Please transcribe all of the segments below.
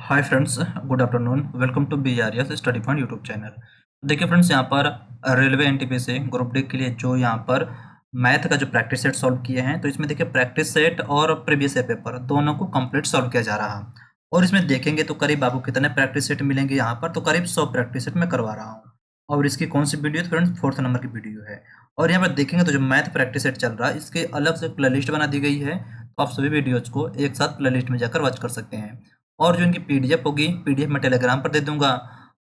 Hi friends, good afternoon. Welcome to BRS study point YouTube channel. देखिए friends, यहाँ पर railway NTPC group D के लिए जो यहाँ पर मैथ का जो प्रैक्टिस सेट सॉल्व किए हैं, तो इसमें देखिए प्रैक्टिस सेट और प्रीवियस ईयर पेपर दोनों को कंप्लीट सॉल्व किया जा रहा है। और इसमें देखेंगे तो करीब आपको कितने प्रैक्टिस सेट मिलेंगे यहाँ पर, तो करीब 100 प्रैक्टिस सेट मैं करवा रहा हूँ। और इसकी कौन सी वीडियो है फ्रेंड्स? 4th नंबर की वीडियो है। और यहाँ पर देखेंगे तो जो मैथ प्रैक्टिस सेट चल रहा है, इसके अलग से प्ले लिस्ट बना दी गई है, तो आप सभी वीडियोज को एक साथ प्ले लिस्ट में जाकर वॉच कर सकते हैं। और जो इनकी पीडीएफ होगी, पीडीएफ मैं टेलीग्राम पर दे दूंगा,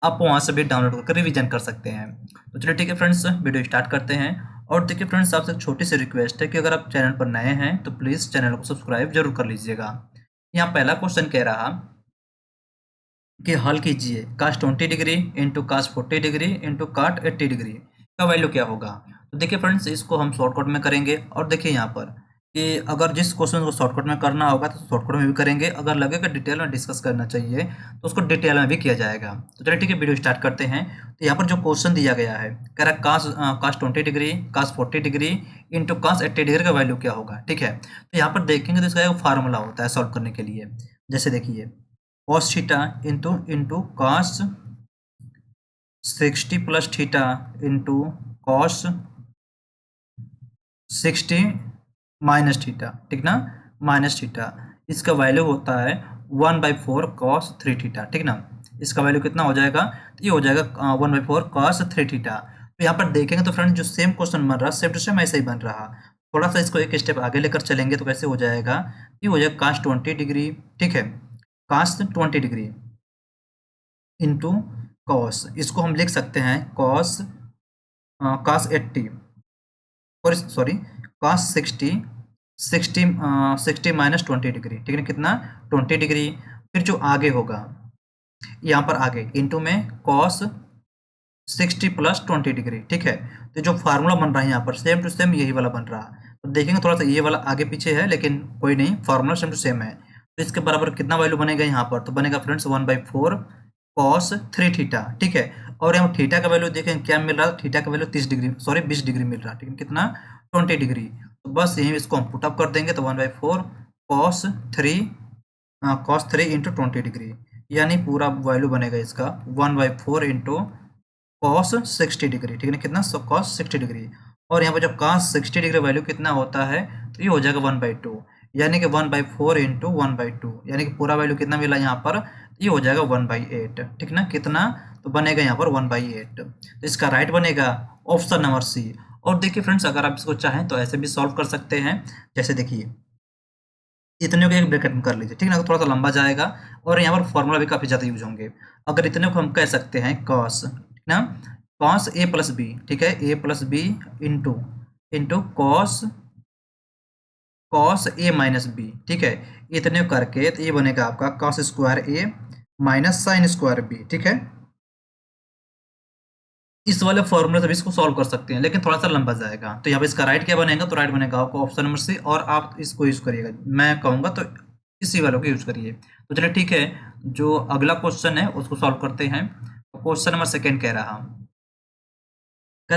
आप वहां से भी डाउनलोड करके रिवीजन कर सकते हैं। तो चलिए ठीक है फ्रेंड्स, वीडियो स्टार्ट करते हैं। और देखिए फ्रेंड्स, आपसे छोटी सी रिक्वेस्ट है कि अगर आप चैनल पर नए हैं तो प्लीज़ चैनल को सब्सक्राइब जरूर कर लीजिएगा। यहाँ पहला क्वेश्चन कह रहा कि हल कीजिए cos 20 degree into cos 40 degree into cot 80 degree का वैल्यू क्या होगा। तो देखिए फ्रेंड्स, इसको हम शॉर्टकट में करेंगे। और देखिए यहाँ पर कि अगर जिस क्वेश्चन को शॉर्टकट में करना होगा तो शॉर्टकट में भी करेंगे, अगर लगेगा डिटेल में डिस्कस करना चाहिए तो उसको डिटेल में भी किया जाएगा। तो चलिए ठीक है, वीडियो स्टार्ट करते हैं। तो यहाँ पर जो क्वेश्चन दिया गया है, कह रहा है कास 20 डिग्री कास 40 डिग्री इंटू कास 80 डिग्री का वैल्यू क्या होगा। ठीक है, तो यहाँ पर देखेंगे तो इसका एक फार्मूला होता है सॉल्व करने के लिए। जैसे देखिए, cos theta into cos 60 plus theta into cos 60 minus theta, ठीक ना, माइनस थीटा। इसका वैल्यू होता है 1/4 कॉस 3 थीटा, ठीक ना। इसका वैल्यू कितना हो जाएगा? तो ये हो जाएगा 1/4 कॉस 3 थीटा। तो यहाँ पर देखेंगे तो फ्रेंड्स, जो सेम क्वेश्चन बन रहा सेम टू सेम ऐसे ही बन रहा। थोड़ा सा इसको एक स्टेप आगे लेकर चलेंगे तो कैसे हो जाएगा? ये हो जाएगा cos 20 डिग्री, ठीक है, cos 20 डिग्री इंटू कॉस, इसको हम लिख सकते हैं कॉस 80, और सॉरी कॉस 60 माइनस 20 डिग्री, ठीक है, कितना 20 डिग्री। फिर जो आगे होगा यहाँ पर आगे इंटू में कॉस 60 प्लस 20 डिग्री, ठीक है। तो जो फार्मूला बन रहा है यहाँ पर सेम टू सेम यही वाला बन रहा है। तो देखेंगे थोड़ा सा ये वाला आगे पीछे है, लेकिन कोई नहीं, फार्मूला सेम टू सेम है। तो इसके बराबर कितना वैल्यू बनेगा यहाँ पर? तो बनेगा फ्रेंड्स 1/4 कॉस 3 थीटा, ठीक है। और यहाँ थीटा का वैल्यू देखें क्या मिल रहा है, थीटा का वैल्यू 30 डिग्री, सॉरी 20 डिग्री मिल रहा है, ठीक है, कितना 20 डिग्री। तो बस यही इसको हम पुटअप कर देंगे, तो 1/4 कॉस 3 इंटू 20 डिग्री, यानी पूरा वैल्यू बनेगा इसका 1/4 इंटू कॉस 60 डिग्री, ठीक है ना, कितना कॉस 60 डिग्री। और यहाँ पर जब कॉस 60 डिग्री वैल्यू कितना होता है, तो ये हो जाएगा 1/2, यानी कि 1/4 इंटू 1/2, यानी कि पूरा वैल्यू कितना मिला यहाँ पर? ये हो जाएगा 1/8, ठीक ना, कितना? तो बनेगा यहाँ पर 1/8। तो इसका राइट बनेगा ऑप्शन नंबर सी। और देखिए फ्रेंड्स, अगर आप इसको चाहें तो ऐसे भी सॉल्व कर सकते हैं। जैसे देखिए, इतने को एक ब्रैकेट में कर लीजिए, ठीक ना, तो थोड़ा सा लंबा जाएगा और यहाँ पर फॉर्मूला भी काफी ज्यादा यूज होंगे। अगर इतने को हम कह सकते हैं कॉस, ठीक ना, कॉस ए प्लस बी, ठीक है, A plus B into into cos cos A minus B, ठीक है। इतने करके तो ये बनेगा आपका cos square A minus sine square B, ठीक है। इस वाले फॉर्मूले से भी इसको सॉल्व कर सकते हैं, लेकिन थोड़ा सा लंबा जाएगा। तो यहाँ पे इसका राइट क्या बनेगा? तो राइट बनेगा आपको ऑप्शन नंबर सी, और आप इसको यूज करिएगा, मैं कहूंगा तो इसी वालों को यूज करिए। तो चलिए ठीक है, जो अगला क्वेश्चन है उसको सॉल्व करते हैं। क्वेश्चन नंबर 2 कह रहा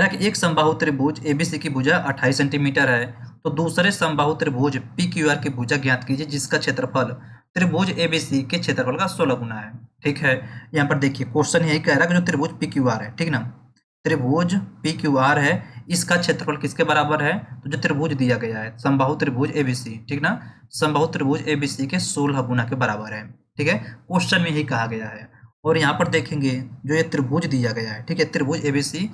कि एक समबाहु त्रिभुज एबीसी की भुजा 28 सेंटीमीटर है, तो दूसरे समबाहु त्रिभुज PQR की भुजा ज्ञात कीजिए जिसका क्षेत्रफल त्रिभुज एबीसी के क्षेत्रफल का 16 गुना है, ठीक है। यहाँ पर देखिए क्वेश्चन यही कह रहा है कि जो त्रिभुज PQR है, ठीक ना, त्रिभुज PQR है, इसका क्षेत्रफल किसके बराबर है? तो जो त्रिभुज दिया गया है समबाहु त्रिभुज एबीसी, ठीक ना, समबाहु त्रिभुज एबीसी के 16 गुना के बराबर है, ठीक है, क्वेश्चन में यही कहा गया है। और यहाँ पर देखेंगे जो ये त्रिभुज दिया गया है, ठीक है, त्रिभुज एबीसी,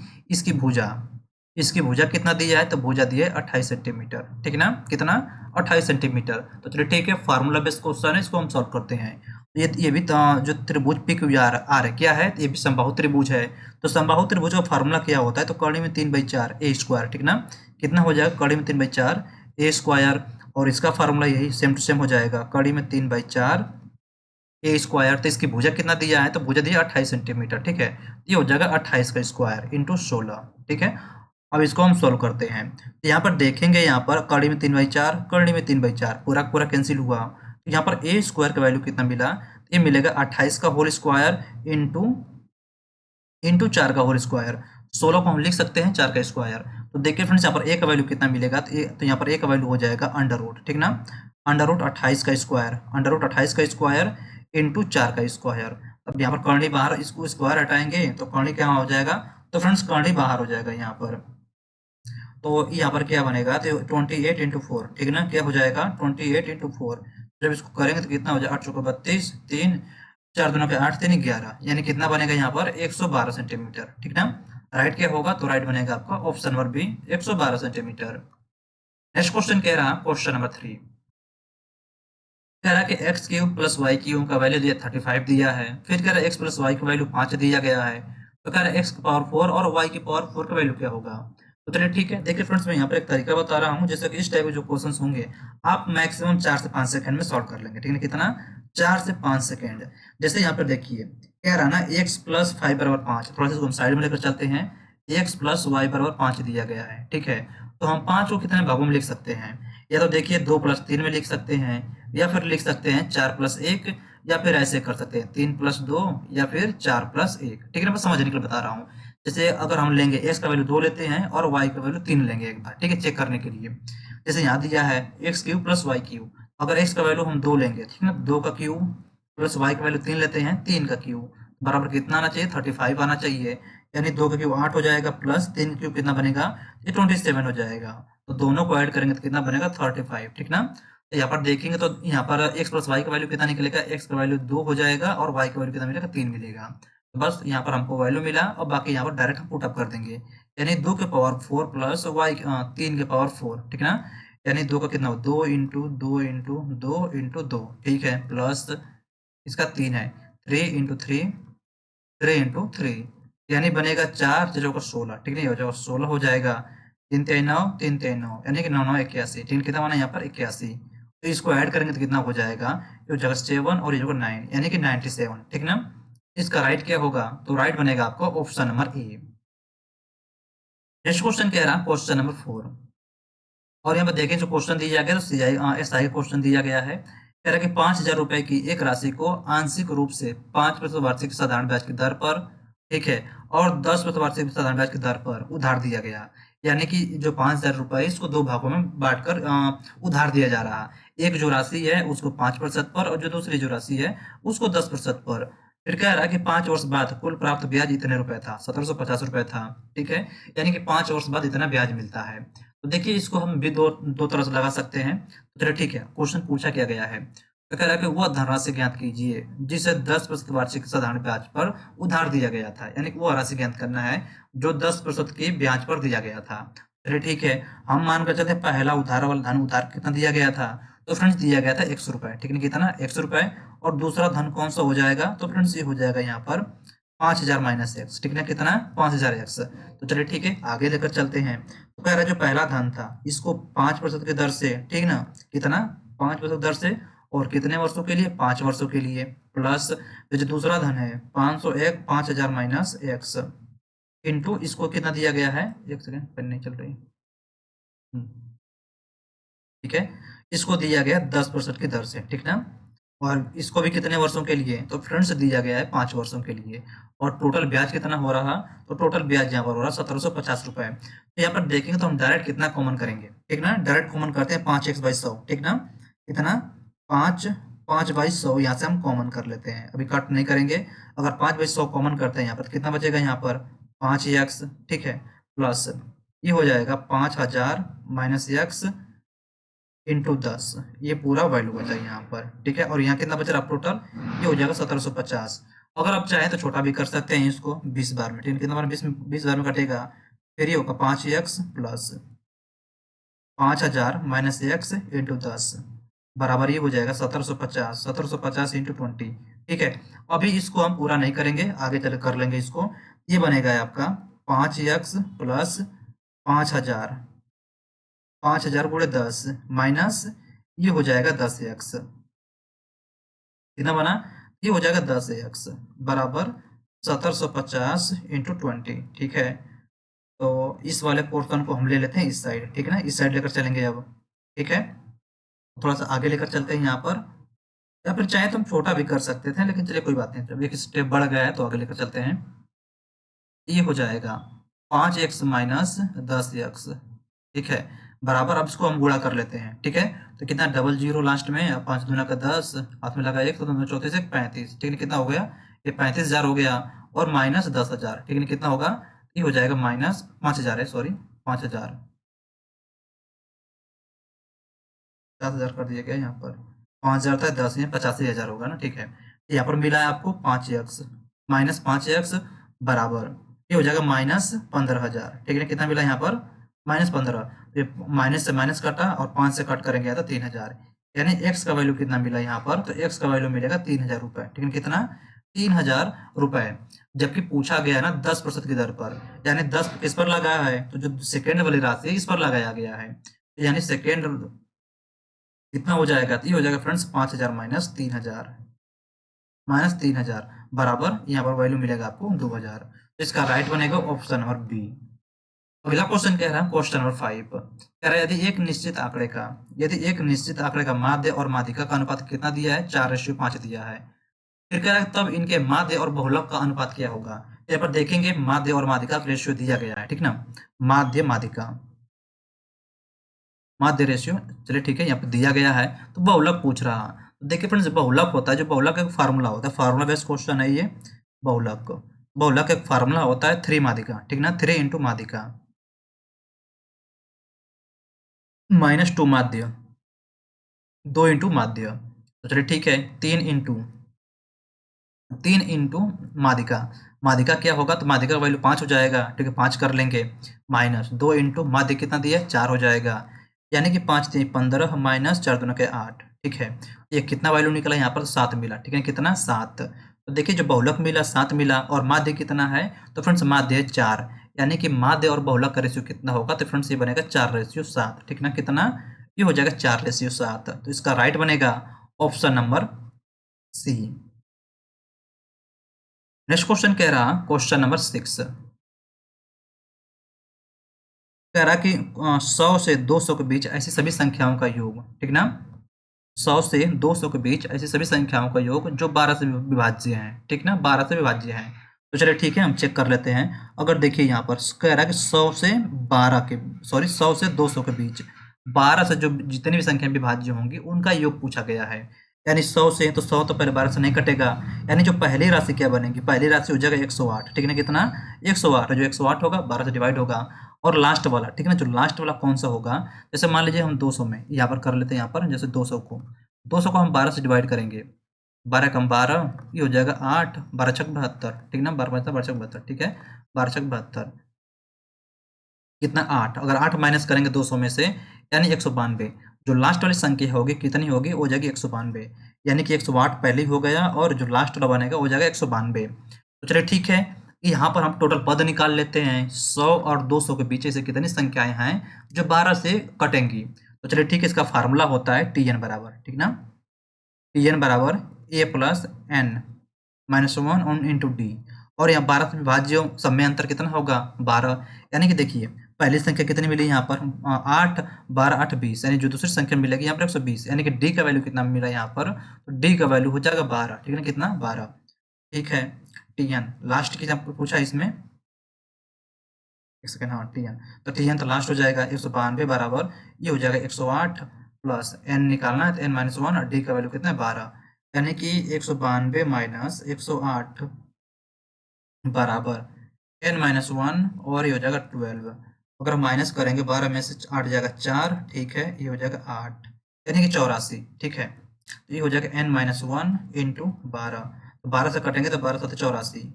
इसकी भुजा कितना दिया है? तो भुजा दिया है 28 सेंटीमीटर, ठीक ना, कितना 28 सेंटीमीटर। तो चलिए ठीक है, फार्मूला बेस्ड क्वेश्चन है, इसको हम सॉल्व करते हैं। ये भी जो त्रिभुज PQR आर है क्या है? ये भी समबाहु त्रिभुज है। तो समबाहु त्रिभुज का फार्मूला क्या होता है? तो कड़ी में 3/4 ए स्क्वायर, ठीक ना, कितना हो जाएगा? कड़ी में 3/4 ए स्क्वायर, और इसका फार्मूला यही सेम टू सेम हो जाएगा, कड़ी में 3/4 ए स्क्वायर। तो इसकी भुजा कितना दिया है? तो भुजा दिया 28 सेंटीमीटर, ठीक है, ये हो जाएगा 28 का स्क्वायर इंटू 16, ठीक है। अब इसको हम सोल्व करते हैं। तो यहाँ पर देखेंगे, यहाँ पर कड़ी में 3/4 कड़ी में 3/4 पूरा पूरा कैंसिल हुआ। तो यहाँ पर ए स्क्वायर का वैल्यू कितना मिला? ये मिलेगा 28 का होल स्क्वायर इंटू 4 का होल स्क्वायर। 16 को हम लिख सकते हैं 4 का स्क्वायर। तो देखिए फ्रेंड्स, यहाँ पर ए का वैल्यू कितना मिलेगा? तो यहाँ पर ए का वैल्यू हो जाएगा अंडर रूट, ठीक ना, अंडर रूट 28 का स्क्वायर, अंडर रूट 28 का स्क्वायर इंटू 4 का स्क्वायर। अब यहाँ पर कर्ली बाहर, इसको स्क्वायर हटाएंगे तो कर्ली क्या हो जाएगा, तो फ्रेंड्स कर्ली बाहर हो जाएगा यहाँ पर। तो यहाँ पर क्या बनेगा, तो 28 इंटू 4, ठीक है ना, क्या हो जाएगा 28 इंटू 4। जब इसको करेंगे तो कितना हो जाएगा, 8 चौका 32, 3 4 दूना के 8 3 11, यानी कितना बनेगा यहाँ पर 112 सेंटीमीटर, ठीक ना। राइट क्या होगा, तो राइट बनेगा आपका option number B 112 centimetre. Next question कह रहा क्वेश्चन नंबर 3, कह रहा कि X cube plus Y cube का वैल्यू दिया 35 दिया है, फिर कह रहा है एक्स प्लस वाई का वैल्यू 5 दिया गया है, तो कह रहा है एक्स की पावर 4 और वाई की पावर 4 का वैल्यू क्या होगा। तो चलिए ठीक है, देखिए फ्रेंड्स मैं यहाँ पर एक तरीका बता रहा हूँ, जैसे कि इस टाइप के जो क्वेश्चन होंगे आप मैक्सिमम 4 से 5 सेकंड में सॉल्व कर लेंगे, ठीक है, कितना 4 से 5 सेकंड। जैसे यहाँ पर देखिए कह रहा ना एक्स प्लस 5 बराबर 5, थोड़ा सा इसको हम साइड में लेकर चलते हैं, एक्स प्लस वाई बराबर 5 दिया गया है, ठीक है। तो हम 5 को कितने भागों में लिख सकते हैं, या तो देखिए 2 प्लस 3 में लिख सकते हैं, या फिर लिख सकते हैं 4 प्लस 1, या फिर ऐसे कर सकते हैं 3 प्लस 2, या फिर 4 प्लस 1, ठीक है ना, मैं समझने के लिए बता रहा हूँ। जैसे अगर हम लेंगे एक्स का वैल्यू 2 लेते हैं और वाई का वैल्यू 3 लेंगे एक बार, ठीक है, चेक करने के लिए। जैसे यहाँ दिया है X cube plus Y cube, अगर एक्स का वैल्यू हम 2 लेंगे, ठीक है, 2 का क्यूब प्लस वाई का वैल्यू 3 लेते हैं, 3 का क्यूब बराबर कितना आना चाहिए, 35 आना चाहिए, यानी 2 का क्यूब 8 हो जाएगा, प्लस 3 क्यूब कितना बनेगा, ये 27 हो जाएगा। तो दोनों को ऐड करेंगे तो कितना बनेगा 35, ठीक ना। तो यहाँ पर देखेंगे तो यहाँ पर x प्लस वाई का वैल्यू कितना निकलेगा, x का वैल्यू 2 हो जाएगा और y का वैल्यू कितना मिलेगा 3 मिलेगा। तो बस यहाँ पर हमको वैल्यू मिला और बाकी यहाँ पर डायरेक्ट हम पुट अप कर देंगे, यानी 2 के पावर 4 प्लस वाई 3 के पावर 4, ठीक ना, यानी 2 का कितना हो 2 इंटू 2 इंटू 2 इंटू 2, ठीक है, प्लस इसका 3 है 3 इंटू 3 3 इंटू 3, यानी बनेगा 4 4 का 16, ठीक नहीं हो जाएगा 16 हो जाएगा, 3 3 9 3 3 9, यानी कि 9 9 81, ठीक, कितना बना यहाँ पर 81। तो इसको ऐड करेंगे तो कितना हो जाएगा, ये हो जाएगा 7 और ये होगा 9, यानी कि 97, ठीक ना। इसका राइट क्या होगा, तो राइट बनेगा आपका option number A. Next question कह रहा क्वेश्चन नंबर 4, और यहाँ पर देखें जो क्वेश्चन दिया गया तो सीआई क्वेश्चन दिया गया है। कह रहा है कि 5,000 रुपए की एक राशि को आंशिक रूप से 5% वार्षिक साधारण ब्याज की दर पर, ठीक है, और 10% वार्षिक साधारण ब्याज की दर पर उधार दिया गया, यानी कि जो 5,000 रुपए इसको दो भागों में बांटकर उधार दिया जा रहा है। एक जो राशि है उसको 5% पर और जो दूसरी जो राशि है उसको 10% पर। फिर कह रहा है कि 5 वर्ष बाद कुल प्राप्त ब्याज इतने रुपए था, 1750 रुपए था, ठीक है, यानी कि 5 वर्ष बाद इतना ब्याज मिलता है। तो देखिए इसको हम भी दो तरह से लगा सकते हैं। तो चलिए ठीक है, क्वेश्चन पूछा क्या गया है, तो कह रहा है कि वह धनराशि ज्ञात कीजिए जिसे 10% वार्षिक साधारण ब्याज पर उधार दिया गया था, यानी कि वह राशि ज्ञात करना है जो 10% की ब्याज पर दिया गया था। चलिए ठीक है, हम मान कर चलते हैं पहला उधार वाला धन उधार कितना दिया गया था, तो फ्रेंड्स दिया गया था 100 रुपए, ठीक है, कितना 100 रुपए, और दूसरा धन कौन सा हो जाएगा, तो फ्रेंड्स ये हो जाएगा यहाँ पर 5,000 माइनस एक्स, ठीक है, कितना 5,000 एक्स। तो चलिए ठीक है आगे लेकर चलते हैं। तो कह रहा है जो पहला धन था इसको 5% की दर से, ठीक ना, कितना 5% दर से, और कितने वर्षों के लिए 5 वर्षों के लिए, प्लस जो दूसरा धन है 501 5,000 माइनस एक्स इंटू इसको कितना दिया गया है, एक सेकेंड पेन नहीं चल रही, ठीक है, इसको दिया गया 10% की दर से, ठीक ना, और इसको भी कितने वर्षों के लिए, तो फ्रेंड्स दिया गया है 5 वर्षों के लिए। और टोटल ब्याज कितना हो रहा, तो टोटल ब्याज यहाँ पर हो रहा 1750 रुपए। तो यहाँ पर देखेंगे तो हम डायरेक्ट कितना कॉमन करेंगे, ठीक ना, डायरेक्ट कॉमन करते हैं 5x/100, ठीक ना, कितना 5/100 यहाँ से हम कॉमन कर लेते हैं, अभी कट नहीं करेंगे। अगर 5/100 कॉमन करते हैं यहाँ पर कितना बचेगा, यहाँ पर 5x, ठीक है, प्लस ये हो जाएगा 5,000 माइनस एक्स इंटू 10, ये पूरा वैल्यू बचा यहाँ पर, ठीक है, और यहाँ कितना बच रहा टोटल, ये हो जाएगा 1750। अगर आप चाहें तो छोटा भी कर सकते हैं इसको 20 बार में, ठीक है, कितना बार 20 बार में कटेगा, फिर ये होगा 5x plus 5,000 minus x into 10 बराबर ये हो जाएगा 1750, 1750 इंटू 20, ठीक है। अभी इसको हम पूरा नहीं करेंगे, आगे चल कर लेंगे इसको। ये बनेगा आपका 5x प्लस 5,000 5,000 गुणे 10 माइनस ये हो जाएगा 10x, कितना बना, ये हो जाएगा 10x बराबर 1750 इंटू 20, ठीक है। तो इस वाले पोर्शन को हम ले लेते हैं इस साइड, ठीक है ना, इस साइड लेकर चलेंगे अब, ठीक है, थोड़ा सा आगे लेकर चलते हैं यहाँ पर, या फिर चाहे तो हम छोटा भी कर सकते थे, लेकिन चलिए कोई बात नहीं, जब एक स्टेप बढ़ गया है तो आगे लेकर चलते हैं। ये हो जाएगा 5x माइनस 10x, ठीक है, बराबर। अब इसको हम गुणा कर लेते हैं, ठीक है। तो कितना, डबल जीरो लास्ट में, 5 दूना का 10, हाथ में लगा 1, तो 2 चौथे से 35, ठीक है। कितना हो गया, ये 35,000 हो गया, और माइनस 10,000, ठीक है। कितना होगा, ये हो जाएगा माइनस 5,000 है, सॉरी 5,000, 50,000 कर दिया गया यहाँ पर। 5,000 था, 10 में 85,000 होगा ना, ठीक है। यहाँ पर मिला है आपको 5x, माइनस 5x बराबर, ये हो जाएगा माइनस 15,000, ठीक है। कितना मिला यहाँ पर, -15। ये माइनस से माइनस कटा और 5 से कट करेंगे तो 3,000, यानी x का वैल्यू कितना मिला यहाँ पर, तो x का वैल्यू मिलेगा 3,000 रुपए, ठीक है। कितना, 3,000 रुपए। जबकि पूछा गया है ना 10% की दर पर, यानी 10 इस पर लगाया है, तो जो सेकेंड वाली राशि है इस पर लगाया गया है, यानी सेकेंड कितना हो जाएगा, तो ये हो जाएगा फ्रेंड्स 5,000 माइनस 3,000 बराबर, यहाँ पर वैल्यू मिलेगा आपको 2,000। तो इसका राइट बनेगा ऑप्शन नंबर बी। अगला क्वेश्चन कह रहा है, क्वेश्चन नंबर 5 कह रहा है, यदि एक निश्चित आंकड़े का माध्य और माध्यिका का अनुपात कितना दिया है, 4:5 दिया है। फिर कह रहा है तब इनके माध्य और बहुलक का अनुपात क्या होगा। यहाँ पर देखेंगे माध्य और माध्यिका का रेशियो दिया गया है, ठीक ना, माध्य माध्यिका, माध्य रेशियो, चलिए ठीक है, यहाँ पे दिया गया है। तो बहुलक पूछ रहा है, तो देखिए फ्रेंड्स, बहुलक होता है, जो बहुलक एक फार्मूला होता है, फार्मूला बेस्ड क्वेश्चन है ये। बहुलक, बहुलक एक फार्मूला होता है 3 माध्यिका, ठीक ना, 3 इंटू माध्यिका -2 माध्य, 2 इंटू माध्य, तो चलिए ठीक है, 3 इंटू माध्यिका, माध्यिका क्या होगा, तो माध्यिका का वैल्यू 5 हो जाएगा, ठीक है, 5 कर लेंगे, माइनस 2 इंटू माध्य कितना दिया है, 4 हो जाएगा, यानी कि 5 3 15 माइनस 4 दूना के 8, ठीक है। ये कितना वैल्यू निकला यहाँ पर, 7 मिला, ठीक है। कितना, 7। तो देखिए जो बहुलक मिला 7 मिला, और माध्य कितना है, तो फ्रेंड्स माध्य है 4, यानी कि माध्य और बहुलक का रेशियो कितना होगा, तो फ्रेंड्स ये बनेगा 4:7, ठीक ना। कितना, ये हो जाएगा 4:7। तो इसका राइट बनेगा option number C. Next question कह रहा, क्वेश्चन नंबर 6 कह रहा कि 100 से 200 के बीच ऐसी सभी संख्याओं का योग, ठीक ना, 100 से 200 के बीच ऐसी सभी संख्याओं का योग जो 12 से विभाज्य हैं, ठीक ना, 12 से विभाज्य हैं। तो चलिए ठीक है, हम चेक कर लेते हैं। अगर देखिए यहाँ पर कह रहा है कि 100 से 12 के, सॉरी 100 से 200 के बीच 12 से जो जितनी भी संख्या विभाज्य होंगी उनका योग पूछा गया है। यानी 100 से, तो 100 तो पहले 12 से नहीं कटेगा, यानी जो पहली राशि क्या बनेगी, पहली राशि हो जाएगा 108, ठीक है ना। कितना, 108, जो 108 होगा 12 से डिवाइड होगा, और लास्ट वाला, ठीक है ना, जो लास्ट वाला कौन सा होगा, जैसे मान लीजिए हम 200 में यहाँ पर कर लेते हैं, यहाँ पर जैसे 200 को हम 12 से डिवाइड करेंगे, 12 कम 12, ये हो जाएगा 8, 12 छक 72, ठीक ना, 12 छक 72, ठीक है, 12 छक 72, कितना, 8। अगर 8 माइनस करेंगे 200 में से, यानी 192, जो लास्ट वाली संख्या होगी कितनी होगी, हो जाएगी 192, यानी कि 108 पहले ही हो गया, और जो लास्ट वाला बनेगा हो जाएगा 192। तो चलिए ठीक है, यहाँ पर हम टोटल पद निकाल लेते हैं। 100 और 200 के बीच से कितनी संख्याएं हैं जो 12 से कटेंगी। तो चलिए ठीक है, इसका फार्मूला होता है Tn बराबर, ठीक ना, Tn बराबर a plus N minus 1 on into D, और यहाँ 12 से विभाज्य सब में अंतर कितना होगा, 12, यानी कि देखिए पहली संख्या कितनी मिली यहाँ पर, 8, 12 8 20, यानी जो दूसरी संख्या मिलेगी यहाँ पर 120, यानी कि डी का वैल्यू कितना मिला यहाँ पर, तो डी का वैल्यू हो जाएगा 12, ठीक है ना, कितना, 12, ठीक है। Tn लास्ट की आपको पूछा इसमें, एक सेकेंड, हाँ Tn, तो Tn तो लास्ट हो जाएगा 192 बराबर, ये हो जाएगा 108 प्लस एन निकालना है, तो एन माइनस 1, और डी का वैल्यू कितना है, 12, यानी कि 192 माइनस 108 बराबर एन माइनस 1, और ये हो जाएगा 12। अगर माइनस करेंगे 12 में से 8 जाएगा 4, ठीक है, ये हो जाएगा 8, यानी कि 84, ठीक है। तो ये हो जाएगा एन माइनस 1 इंटू 12, तो 12 से कटेंगे तो 12 7 84,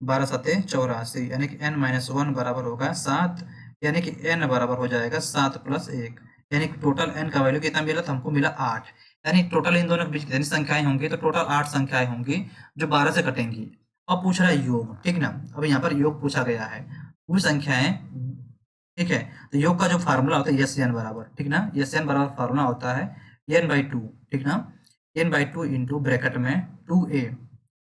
12 7 84, यानी कि n माइनस 1 बराबर होगा 7, यानी कि n बराबर हो जाएगा 7 प्लस 1, यानी कि टोटल n का वैल्यू कितना मिला, तो हमको मिला 8, यानी टोटल इन दोनों के बीच कितनी संख्याएं होंगी, तो टोटल 8 संख्याएं होंगी जो 12 से कटेंगी। अब पूछ रहा है योग, ठीक ना, अब यहाँ पर योग पूछा गया है, वो संख्याएं, ठीक है। तो योग का जो फार्मूला होता है एस एन बराबर, ठीक ना, एस एन बराबर फार्मूला होता है n/2, ठीक ना, n/2 इंटू ब्रैकेट में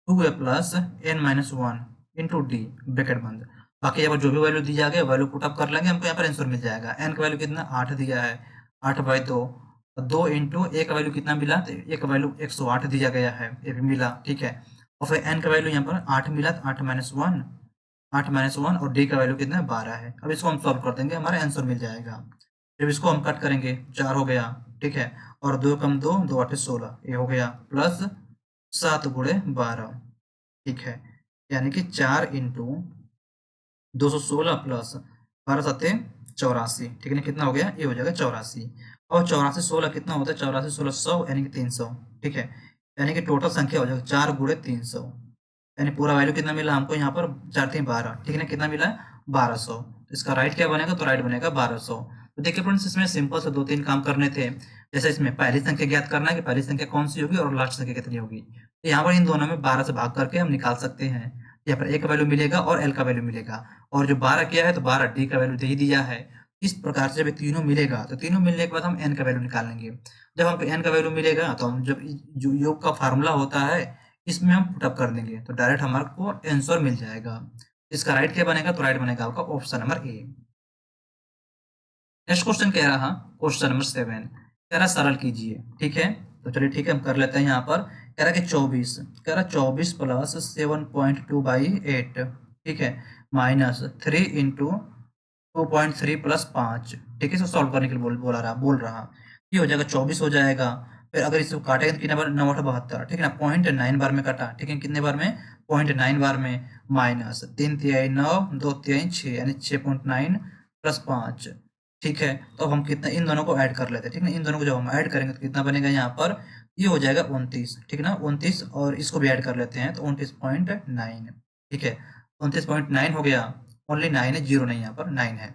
2a plus n minus 1 into D, bracket बंद। बाकी यहाँ पर जो भी वैल्यू दिया गया वैल्यू पुट अप कर लेंगे, हमको यहाँ पर आंसर मिल जाएगा। n का वैल्यू कितना, 8 दिया है, 8/2, 2 इंटू ए का वैल्यू कितना मिला, तो ए का वैल्यू 108 दिया गया है, ये भी मिला, ठीक है। और फिर n का वैल्यू यहाँ पर 8 मिला, तो 8 माइनस 1, 8 माइनस 1, और डी का वैल्यू कितना है, 12 है। अब इसको हम सॉल्व कर देंगे, हमारा आंसर मिल जाएगा। जब इसको हम कट करेंगे 4 हो गया, ठीक है, और 2 कम 2, 2 8 16 ये हो गया, प्लस 7 गुणे 12, ठीक है, यानी कि 4 इंटू 216 प्लस 12 सत्ते 84, ठीक है ना, कितना हो गया, ये हो जाएगा 84। और 84 16 कितना होता है, 84 16 100 यानी कि 300, ठीक है, यानी कि टोटल संख्या हो जाएगा 4 गुणे 300, यानी पूरा वैल्यू कितना मिला हमको यहाँ पर, 4 3 12, ठीक है ना, कितना मिला 1200। तो इसका राइट क्या बनेगा, तो राइट बनेगा 1200। तो देखिए फ्रेंड्स, इसमें सिंपल से 2-3 काम करने थे। जैसे इसमें पहली संख्या ज्ञात करना है कि पहली संख्या कौन सी होगी और लास्ट संख्या कितनी होगी। तो यहाँ पर इन दोनों में 12 से भाग करके हम निकाल सकते हैं। यहाँ पर ए का वैल्यू मिलेगा और एल का वैल्यू मिलेगा, और जो 12 किया है तो 12 डी का वैल्यू दे ही दिया है। इस प्रकार से जब ये तीनों मिलेगा तो तीनों मिलने के बाद हम एन का वैल्यू निकालेंगे। जब हमको एन का वैल्यू मिलेगा तो हम जब जो योग का फार्मूला होता है इसमें हम पुटअप कर देंगे तो डायरेक्ट हमारे को आंसर मिल जाएगा। इसका राइट क्या बनेगा, तो राइट बनेगा आपका option number A. Next question कह रहा, क्वेश्चन नंबर 7 कह रहा सरल कीजिए, ठीक है। तो चलिए ठीक है, हम कर लेते हैं। यहाँ पर कह रहा कि 24, कह रहा 24 प्लस 7.2/8, ठीक है, माइनस 3 इंटू 2.3 प्लस 5, ठीक है, इसको सॉल्व करने के लिए बोल रहा ये हो जाएगा 24 हो जाएगा। फिर अगर इसको काटेंगे तो कितने बार, 9/72, ठीक है ना, 0.9 बार में काटा, ठीक है, कितने बार में, 0.9 बार में, माइनस 3 तिहाई 9, 2 तिहाई 6, यानी 6.9 प्लस 5, ठीक है। तो अब हम कितना इन दोनों को ऐड कर लेते हैं, ठीक है, इन दोनों को जब हम ऐड करेंगे तो कितना बनेगा यहाँ पर, ये हो जाएगा 29, ठीक है ना, 29, और इसको भी ऐड कर लेते हैं तो 29.9, ठीक है, 29.9 हो गया। ओनली 9 है, 0 नहीं, यहाँ पर 9 है।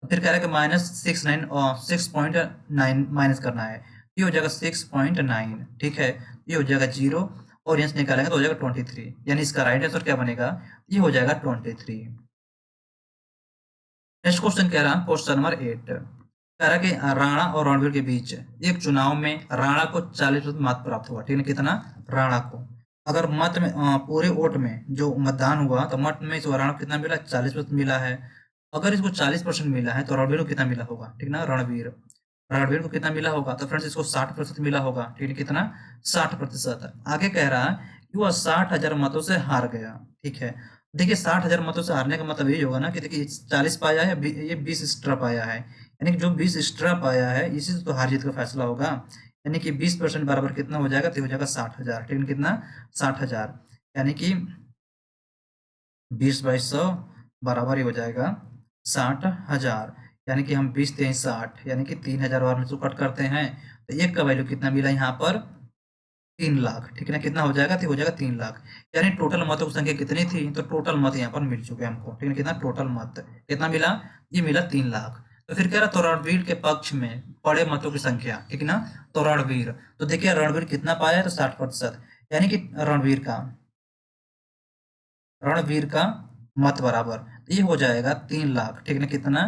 फिर कह रहा है कि माइनस 6.9 माइनस करना है, ये हो जाएगा 6.9, ठीक है, ये हो जाएगा 0, और यहाँ से निकालेंगे तो हो जाएगा 23, यानी इसका राइट आंसर क्या बनेगा, ये हो जाएगा 23। नेक्स्ट क्वेश्चन कह रहा, क्वेश्चन नंबर 8 कह रहा कि राणा और रणवीर के बीच एक चुनाव में राणा को 40% मत प्राप्त हुआ, ठीक है, कितना, राणा को। अगर मत में पूरे वोट में जो मतदान हुआ तो मत में इस राणा को कितना मिला, 40% मिला है। अगर इसको 40% मिला है तो रणवीर को कितना मिला होगा, ठीक ना, रणवीर रणवीर को कितना मिला होगा, तो फ्रेंड्स इसको 60% मिला होगा, ठीक है, कितना, 60%। आगे कह रहा है कि वह 60,000 मतों से हार गया, ठीक है। देखिए 60,000 मतों से हारने का मतलब यही होगा ना कि देखिए 40 पाया है, ये 20 एक्स्ट्रा पाया है, यानी कि जो 20 एक्स्ट्रा पाया है इसी से तो हार जीत का फैसला होगा। यानी कि 20% बराबर कितना हो जाएगा, तो हो जाएगा 60,000, ठीक है, कितना, 60,000, यानी कि 20/100 बराबर ही हो जाएगा 60,000, यानी कि हम 20 3 60, यानी कि 3,000 बार में इसको कट करते हैं तो एक का वैल्यू कितना मिला यहाँ पर, 3 लाख, ठीक है ना, कितना हो जाएगा, तो हो जाएगा 3 लाख। यानी टोटल मतों की संख्या कितनी थी, तो टोटल मत यहाँ पर मिल चुके हैं हमको, ठीक है, कितना टोटल मत कितना मिला, ये मिला 3 लाख। तो फिर कह रहा तो रणवीर के पक्ष में पड़े मतों की संख्या, ठीक है ना, तो रणवीर, तो देखिए रणवीर कितना पाया है, तो 60%, यानी कि रणवीर का मत बराबर, तो ये हो जाएगा 3 लाख, ठीक है ना, कितना,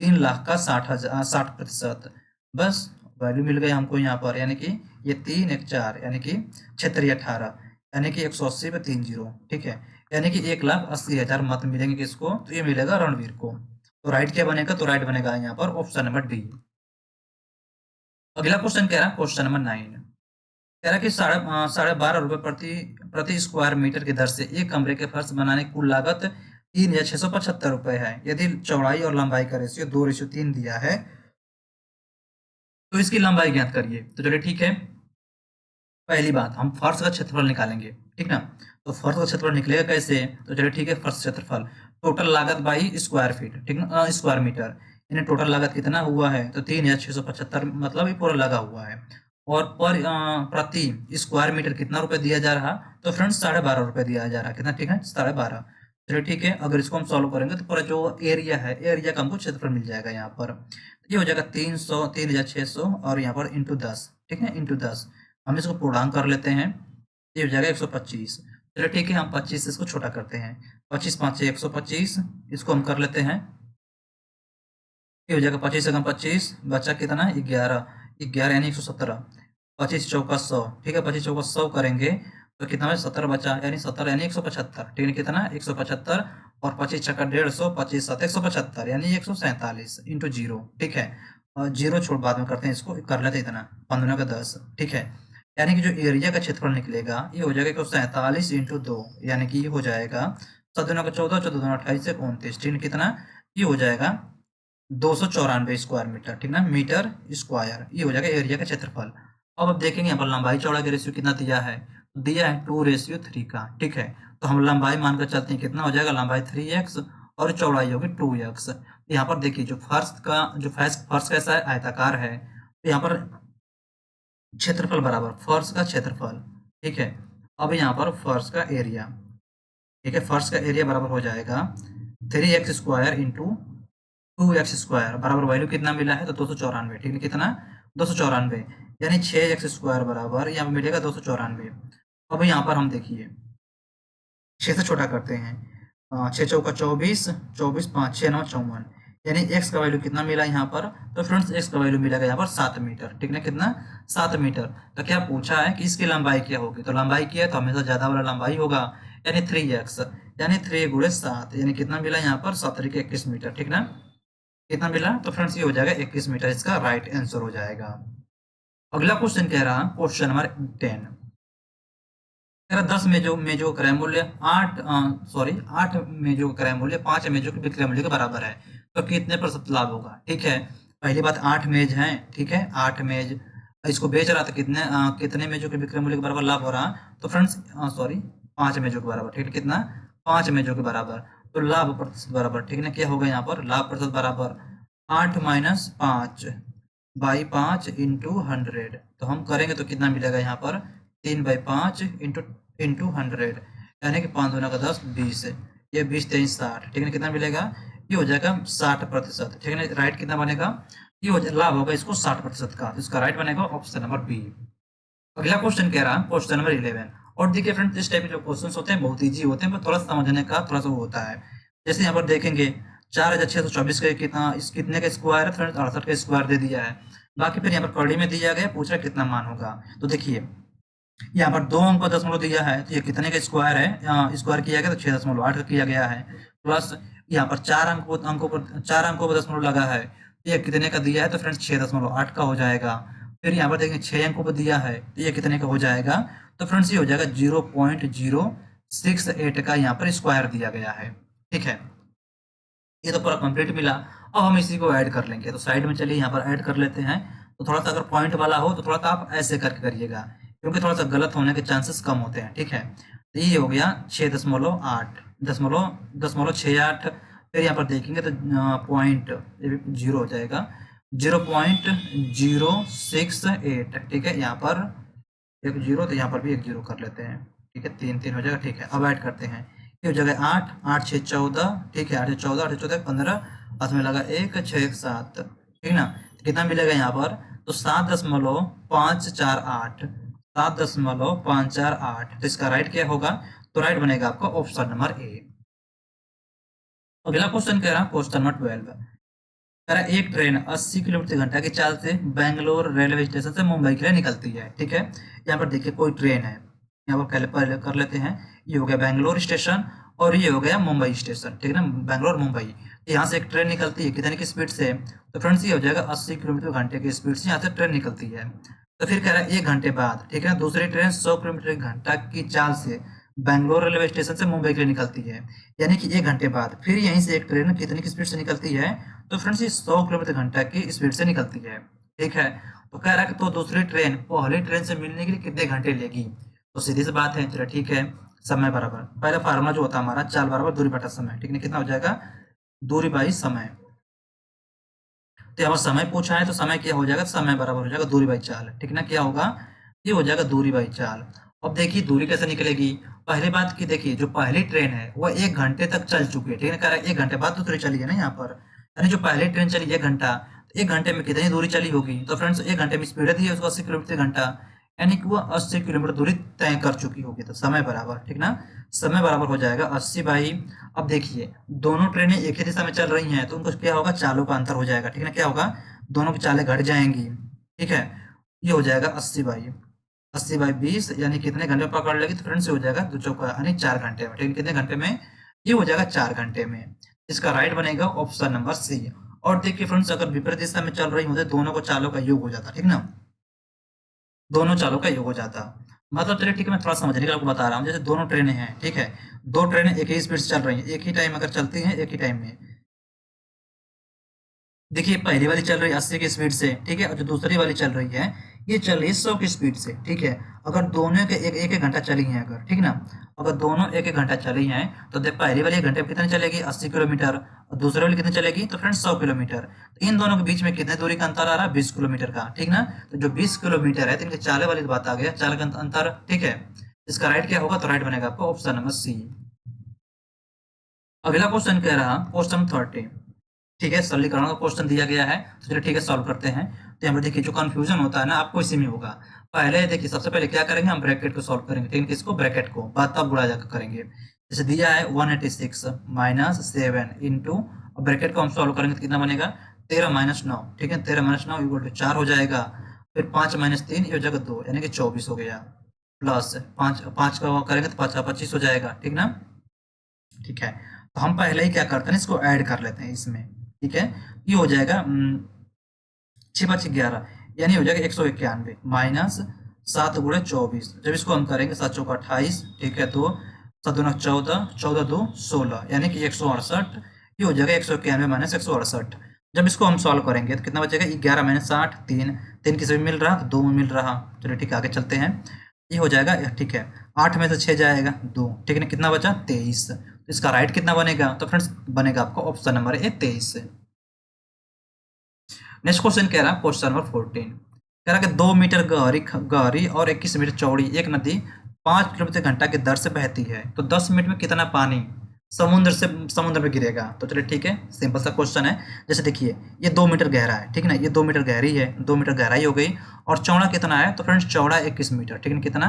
3 लाख का 60%। बस वैल्यू मिल गई हमको यहाँ पर, यानी कि ये 3 1 4, यानी कि 6 18, यानी कि 180 पे 3 0, ठीक है, यानी कि 1,80,000 मत मिलेंगे किसको, तो ये मिलेगा रणवीर को। तो राइट क्या बनेगा, तो राइट बनेगा यहाँ पर ऑप्शन नंबर डी। अगला क्वेश्चन कह रहा है, क्वेश्चन नंबर 9 कह रहा है कि 12.5 रुपए प्रति प्रति स्क्वायर मीटर की दर से एक कमरे के फर्श बनाने की कुल लागत 3,675 रुपए है। यदि चौड़ाई और लंबाई का रेशियो 2:3 दिया है तो इसकी लंबाई ज्ञात करिए। तो चलिए ठीक है, पहली बात हम फर्श का क्षेत्रफल निकालेंगे, ठीक ना। तो फर्श का क्षेत्रफल निकलेगा कैसे, तो चलिए ठीक है, फर्श क्षेत्रफल टोटल लागत बाई स्क्वायर फीट, ठीक ना, स्क्वायर मीटर, यानी टोटल लागत कितना हुआ है, तो 3,675, मतलब ये पूरा लगा हुआ है। और प्रति स्क्वायर मीटर कितना रुपए दिया जा रहा, तो फ्रेंड्स 12.5 रुपए दिया जा रहा, कितना, ठीक है, 12.5। चलिए ठीक है, अगर इसको हम सॉल्व करेंगे तो पूरा जो एरिया है, एरिया का हमको क्षेत्रफल मिल जाएगा यहाँ पर। ये हो जाएगा 300, 3,600, और यहाँ पर इंटू 10, ठीक है, इंटू 10, हम इसको पूर्णांक कर लेते हैं, ये हो जाएगा 125। चलिए ठीक है, हम 25 से इसको छोटा करते हैं, 25 5 125, इसको हम कर लेते हैं, ये हो जाएगा 25 से कम 25, बचा कितना, 11, 11 यानी 117, 25 चौका 100, ठीक है, 25 चौका 100 करेंगे तो कितना है, 17 बचा, यानी 17 यानी 175, ठीक है, कितना 175, और 25 छक्का 150, 25 7 175, यानी 147 इंटू 0, ठीक है, और 0 छोड़ बाद में करते हैं, इसको कर लेते हैं इतना, 15 का 10, ठीक है, यानी कि जो एरिया का क्षेत्रफल निकलेगा ये हो जाएगा 147 इंटू 2, यानी कि ये हो जाएगा 7 का 14, 14 28 से 29, ठीक है, कितना, ये हो जाएगा 294 स्क्वायर मीटर, ठीक ना, मीटर स्क्वायर, ये हो जाएगा एरिया का क्षेत्रफल। अब देखेंगे यहाँ पर लंबाई चौड़ा का रेशियो कितना दिया है, दिया है 2:3 का, ठीक है। तो हम लंबाई मानकर चलते हैं, कितना हो जाएगा, लंबाई 3x और चौड़ाई होगी 2x। यहाँ पर देखिए जो फर्श कैसा है, आयताकार है, तो यहाँ पर क्षेत्रफल बराबर फर्श का क्षेत्रफल, ठीक है। अब यहाँ पर फर्श का एरिया, ठीक है, फर्श का एरिया बराबर हो जाएगा 3x square into 2x square, बराबर वैल्यू कितना मिला है, तो 294, ठीक है, कितना, 294, यानी 6x स्क्वायर बराबर यहाँ पर मिलेगा 294। अब यहाँ पर हम देखिए 6 से छोटा करते हैं, 6 चौका 24, 24 5 6 9 54, यानी x का वैल्यू कितना मिला यहाँ पर, तो फ्रेंड्स x का वैल्यू मिलेगा यहाँ पर 7 मीटर, ठीक है, कितना, 7 मीटर। तो क्या पूछा है कि इसकी लंबाई क्या होगी, तो लंबाई क्या है, तो हमेशा ज्यादा वाला लंबाई होगा, यानी 3x, यानी 3 गुणे 7, यानी कितना मिला यहाँ पर, 7 3 21 मीटर, ठीक ना, कितना मिला, तो फ्रेंड्स ये हो जाएगा 21 मीटर, इसका राइट आंसर हो जाएगा। अगला क्वेश्चन कह रहा, क्वेश्चन नंबर 10, 10 मेजों का क्रय मूल्य 8 मेजों का क्रय मूल्य 5 मेजों के विक्रय मूल्य के बराबर है, तो कितने प्रतिशत लाभ होगा, ठीक है। पहली बात 8 मेज है, ठीक है, 8 मेज, इसको बेच रहा था, कितने मेजों के विक्रय मूल्य के बराबर लाभ हो रहा, तो फ्रेंड्स 5 मेजों के बराबर, ठीक है, कितना, 5 मेजों के बराबर, तो लाभ प्रतिशत बराबर, ठीक है, क्या होगा यहाँ पर, लाभ प्रतिशत बराबर 8 माइनस 5 बाई 5 इंटू 100, तो हम करेंगे तो कितना मिलेगा यहाँ पर, 3/5 इंटू 100, यानी कि 5 दूना का 10 20, ये 20 23 60, ठीक है, कितना मिलेगा, ये हो जाएगा 60%, ठीक है ना, राइट कितना बनेगा, ये हो लाभ होगा इसको 60% का, तो इसका राइट बनेगा ऑप्शन नंबर बी। अगला क्वेश्चन कह रहा है, क्वेश्चन नंबर 11, और देखिए फ्रेंड्स इस टाइप के जो क्वेश्चन होते हैं बहुत ईजी होते हैं, पर थोड़ा समझने का थोड़ा सा वो होता है। जैसे यहाँ पर देखेंगे 4624 का कितना, इस कितने का स्क्वायर है, फ्रेंड्स 68 का स्क्वायर दे दिया है, बाकी फिर यहाँ पर कड़ी में दिया गया, पूछ रहा है कितना मान होगा। तो देखिए यहाँ पर 2 अंक 10 दिया है, तो ये कितने का स्क्वायर है, स्क्वायर किया गया तो 6.8 का किया गया है, प्लस यहाँ पर 4 अंकों पर 10 लगा है, तो ये कितने का दिया है, तो फ्रेंड्स 6.8 का हो जाएगा। फिर यहाँ पर देखेंगे 6 अंकों पर दिया है, तो ये कितने का हो जाएगा, तो फ्रेंड्स ये हो जाएगा 0.068 का यहाँ पर स्क्वायर दिया गया है, ठीक है। ये तो पूरा कंप्लीट मिला। अब हम इसी को ऐड कर लेंगे, तो साइड में चलिए यहाँ पर ऐड कर लेते हैं। तो थोड़ा सा अगर पॉइंट वाला हो तो थोड़ा सा आप ऐसे करके करिएगा, क्योंकि थोड़ा सा गलत होने के चांसेस कम होते हैं, ठीक है। तो ये हो गया 6.8 दशमलव 68, फिर यहाँ पर देखेंगे तो पॉइंट जीरो हो जाएगा 0.068, ठीक है। यहाँ पर एक जीरो, तो यहाँ पर भी एक जीरो कर लेते हैं, ठीक है, 3 3 हो जाएगा, ठीक है। अब ऐड करते हैं, ये हो जाएगा 8 8 6 14, ठीक है, 8 14 8 14 15, हाथ में लगा 1 6 1 7, ठीक ना, तो कितना मिलेगा यहाँ पर, तो 7.548, 7.548, तो इसका राइट क्या होगा, तो राइट बनेगा आपका ऑप्शन नंबर ए। अगला क्वेश्चन कह रहा है, क्वेश्चन नंबर 12, कह रहा एक ट्रेन 80 किलोमीटर घंटा की चाल से बेंगलोर रेलवे स्टेशन से मुंबई के लिए निकलती है, ठीक है। यहाँ पर देखिए कोई ट्रेन है, यहाँ पर पहले कर लेते हैं, ये हो गया बेंगलोर स्टेशन और ये हो गया मुंबई स्टेशन, ठीक है ना, बेंगलोर मुंबई। यहाँ से एक ट्रेन निकलती है, कितने की स्पीड से, तो फ्रेंड्स ये हो जाएगा 80 किलोमीटर घंटे की स्पीड से यहाँ से ट्रेन निकलती है। तो फिर कह रहा है 1 घंटे बाद, ठीक है ना, दूसरी ट्रेन 100 किलोमीटर घंटा की चाल से बेंगलोर रेलवे स्टेशन से मुंबई के लिए निकलती है, यानी कि 1 घंटे बाद फिर यहीं से एक ट्रेन कितनी की स्पीड से निकलती है, तो फ्रेंड्स ये 100 किलोमीटर घंटा की स्पीड से निकलती है, ठीक है। तो कह रहा है कि तो दूसरी ट्रेन पहली ट्रेन से मिलने के लिए कितने घंटे लेगी, तो सीधी सी बात है, चलो ठीक है, समय बराबर पहला फार्मूला जो होता है हमारा, चाल बराबर दूरी बटा समय, ठीक है, कितना हो जाएगा, दूरी बाई समय। तो यहाँ पर समय पूछा है, तो समय क्या हो जाएगा, समय बराबर हो जाएगा दूरी बाई चाल, ठीक ना, क्या होगा, ये हो जाएगा दूरी बाई चाल। अब देखिए दूरी कैसे निकलेगी, पहली बात की देखिए जो पहली ट्रेन है वो 1 घंटे तक चल चुकी है, ठीक है, कह रहा है 1 घंटे बाद दूसरी चली है ना यहाँ पर, यानी जो पहली ट्रेन चली 1 घंटा, तो 1 घंटे में कितनी दूरी चली होगी, तो फ्रेंड्स 1 घंटे में स्पीड दी है उसको 80 किलोमीटर घंटा, यानी कि वो 80 किलोमीटर दूरी तय कर चुकी होगी, तो समय बराबर, ठीक ना, समय बराबर हो जाएगा 80 बाई, अब देखिए दोनों ट्रेनें एक ही दिशा में चल रही हैं, तो उनको क्या होगा, चालों का अंतर हो जाएगा, ठीक है, क्या होगा, दोनों की चालें घट जाएंगी, ठीक है। ये हो जाएगा 80/20, यानी कितने घंटे में पकड़ लेगी, तो फ्रेंड्स हो जाएगा 2 चौका यानी 4 घंटे में, ठीक है, कितने घंटे में, ये हो जाएगा 4 घंटे में। इसका राइट बनेगा ऑप्शन नंबर सी। और देखिए फ्रेंड्स अगर विपरीत दिशा में चल रही होते दोनों को चालों का योग हो जाता, ठीक ना, दोनों चालों का योग हो जाता, मतलब चलिए ठीक है, मैं थोड़ा समझने के लिए आपको बता रहा हूँ। जैसे दोनों ट्रेनें हैं, ठीक है, 2 ट्रेनें एक ही स्पीड से चल रही हैं, एक ही टाइम अगर चलती हैं, एक ही टाइम में, देखिए पहली वाली चल रही है 80 की स्पीड से, ठीक है, और जो दूसरी वाली चल रही है ये चल रही है 100 की स्पीड से, ठीक है। अगर दोनों के एक एक घंटा चली हैं अगर, ठीक ना, अगर दोनों एक एक घंटा चली हैं तो देख पहली वाली एक घंटे में कितनी चलेगी 80 किलोमीटर, और दूसरी वाली कितनी चलेगी तो फ्रेंड्स 100 किलोमीटर। तो इन दोनों के बीच में कितने दूरी का अंतर आ रहा है 20 किलोमीटर का, ठीक ना। तो जो 20 किलोमीटर है तो इनके चाले वाली बात आ गया, चाल का अंतर, ठीक है। इसका राइट क्या होगा तो राइट बनेगा आपका ऑप्शन नंबर सी। अगला क्वेश्चन कह रहा क्वेश्चन 30, ठीक है, सरलीकरण का क्वेश्चन दिया गया है, तो चलिए ठीक है सॉल्व करते हैं। तो यहाँ पर देखिए जो कंफ्यूजन होता है ना आपको इसी में होगा। पहले देखिए सबसे पहले क्या करेंगे हम ब्रैकेट को सॉल्व करेंगे, ठीक है, किसको ब्रैकेट को, बाद तब गुणा जाकर करेंगे। जैसे दिया है 186 माइनस 7 इंटू, ब्रैकेट को हम सॉल्व करेंगे तो कितना बनेगा 13 माइनस 9, ठीक है, 13 माइनस 9 इक्वल टू 4 हो जाएगा। फिर 5 माइनस 3 ये हो जाएगा 2 यानी कि 24 हो गया, प्लस 5 5 का करेंगे तो 5 का 25 हो जाएगा, ठीक ना। ठीक है, तो हम पहले ही क्या करते हैं इसको ऐड कर लेते हैं इसमें, ठीक है। ये हो जाएगा 6 5 11 यानी हो जाएगा 191 माइनस 7 गुणे 24, जब इसको हम करेंगे 7 चौका 28, ठीक है, तो 7 दूना 14, 14 दो 16 यानी कि 168। ये हो जाएगा 191 माइनस 168। जब इसको हम सॉल्व करेंगे तो कितना बचेगा 11 माइनस 60 3, 3 किसी में मिल रहा तो 2 में मिल रहा। चलिए ठीक है आगे चलते हैं। ये हो जाएगा, ठीक है, 8 में से 6 जाएगा 2, ठीक है ना, कितना बचा 23। तो इसका राइट कितना बनेगा तो फ्रेंड्स बनेगा आपका option number A 23। Next question कह रहा है क्वेश्चन नंबर 14, कह रहा है कि 2 मीटर गहरी गहरी और 21 मीटर चौड़ी एक नदी 5 किलोमीटर घंटा की दर से बहती है, तो 10 मिनट में कितना पानी समुद्र में गिरेगा। तो चलिए ठीक है सिंपल सा क्वेश्चन है। जैसे देखिए ये 2 मीटर गहरा है, ठीक है ना, ये 2 मीटर गहरी है, 2 मीटर गहराई हो गई, और चौड़ा कितना है तो फ्रेंड्स चौड़ा 21 मीटर, ठीक है, कितना,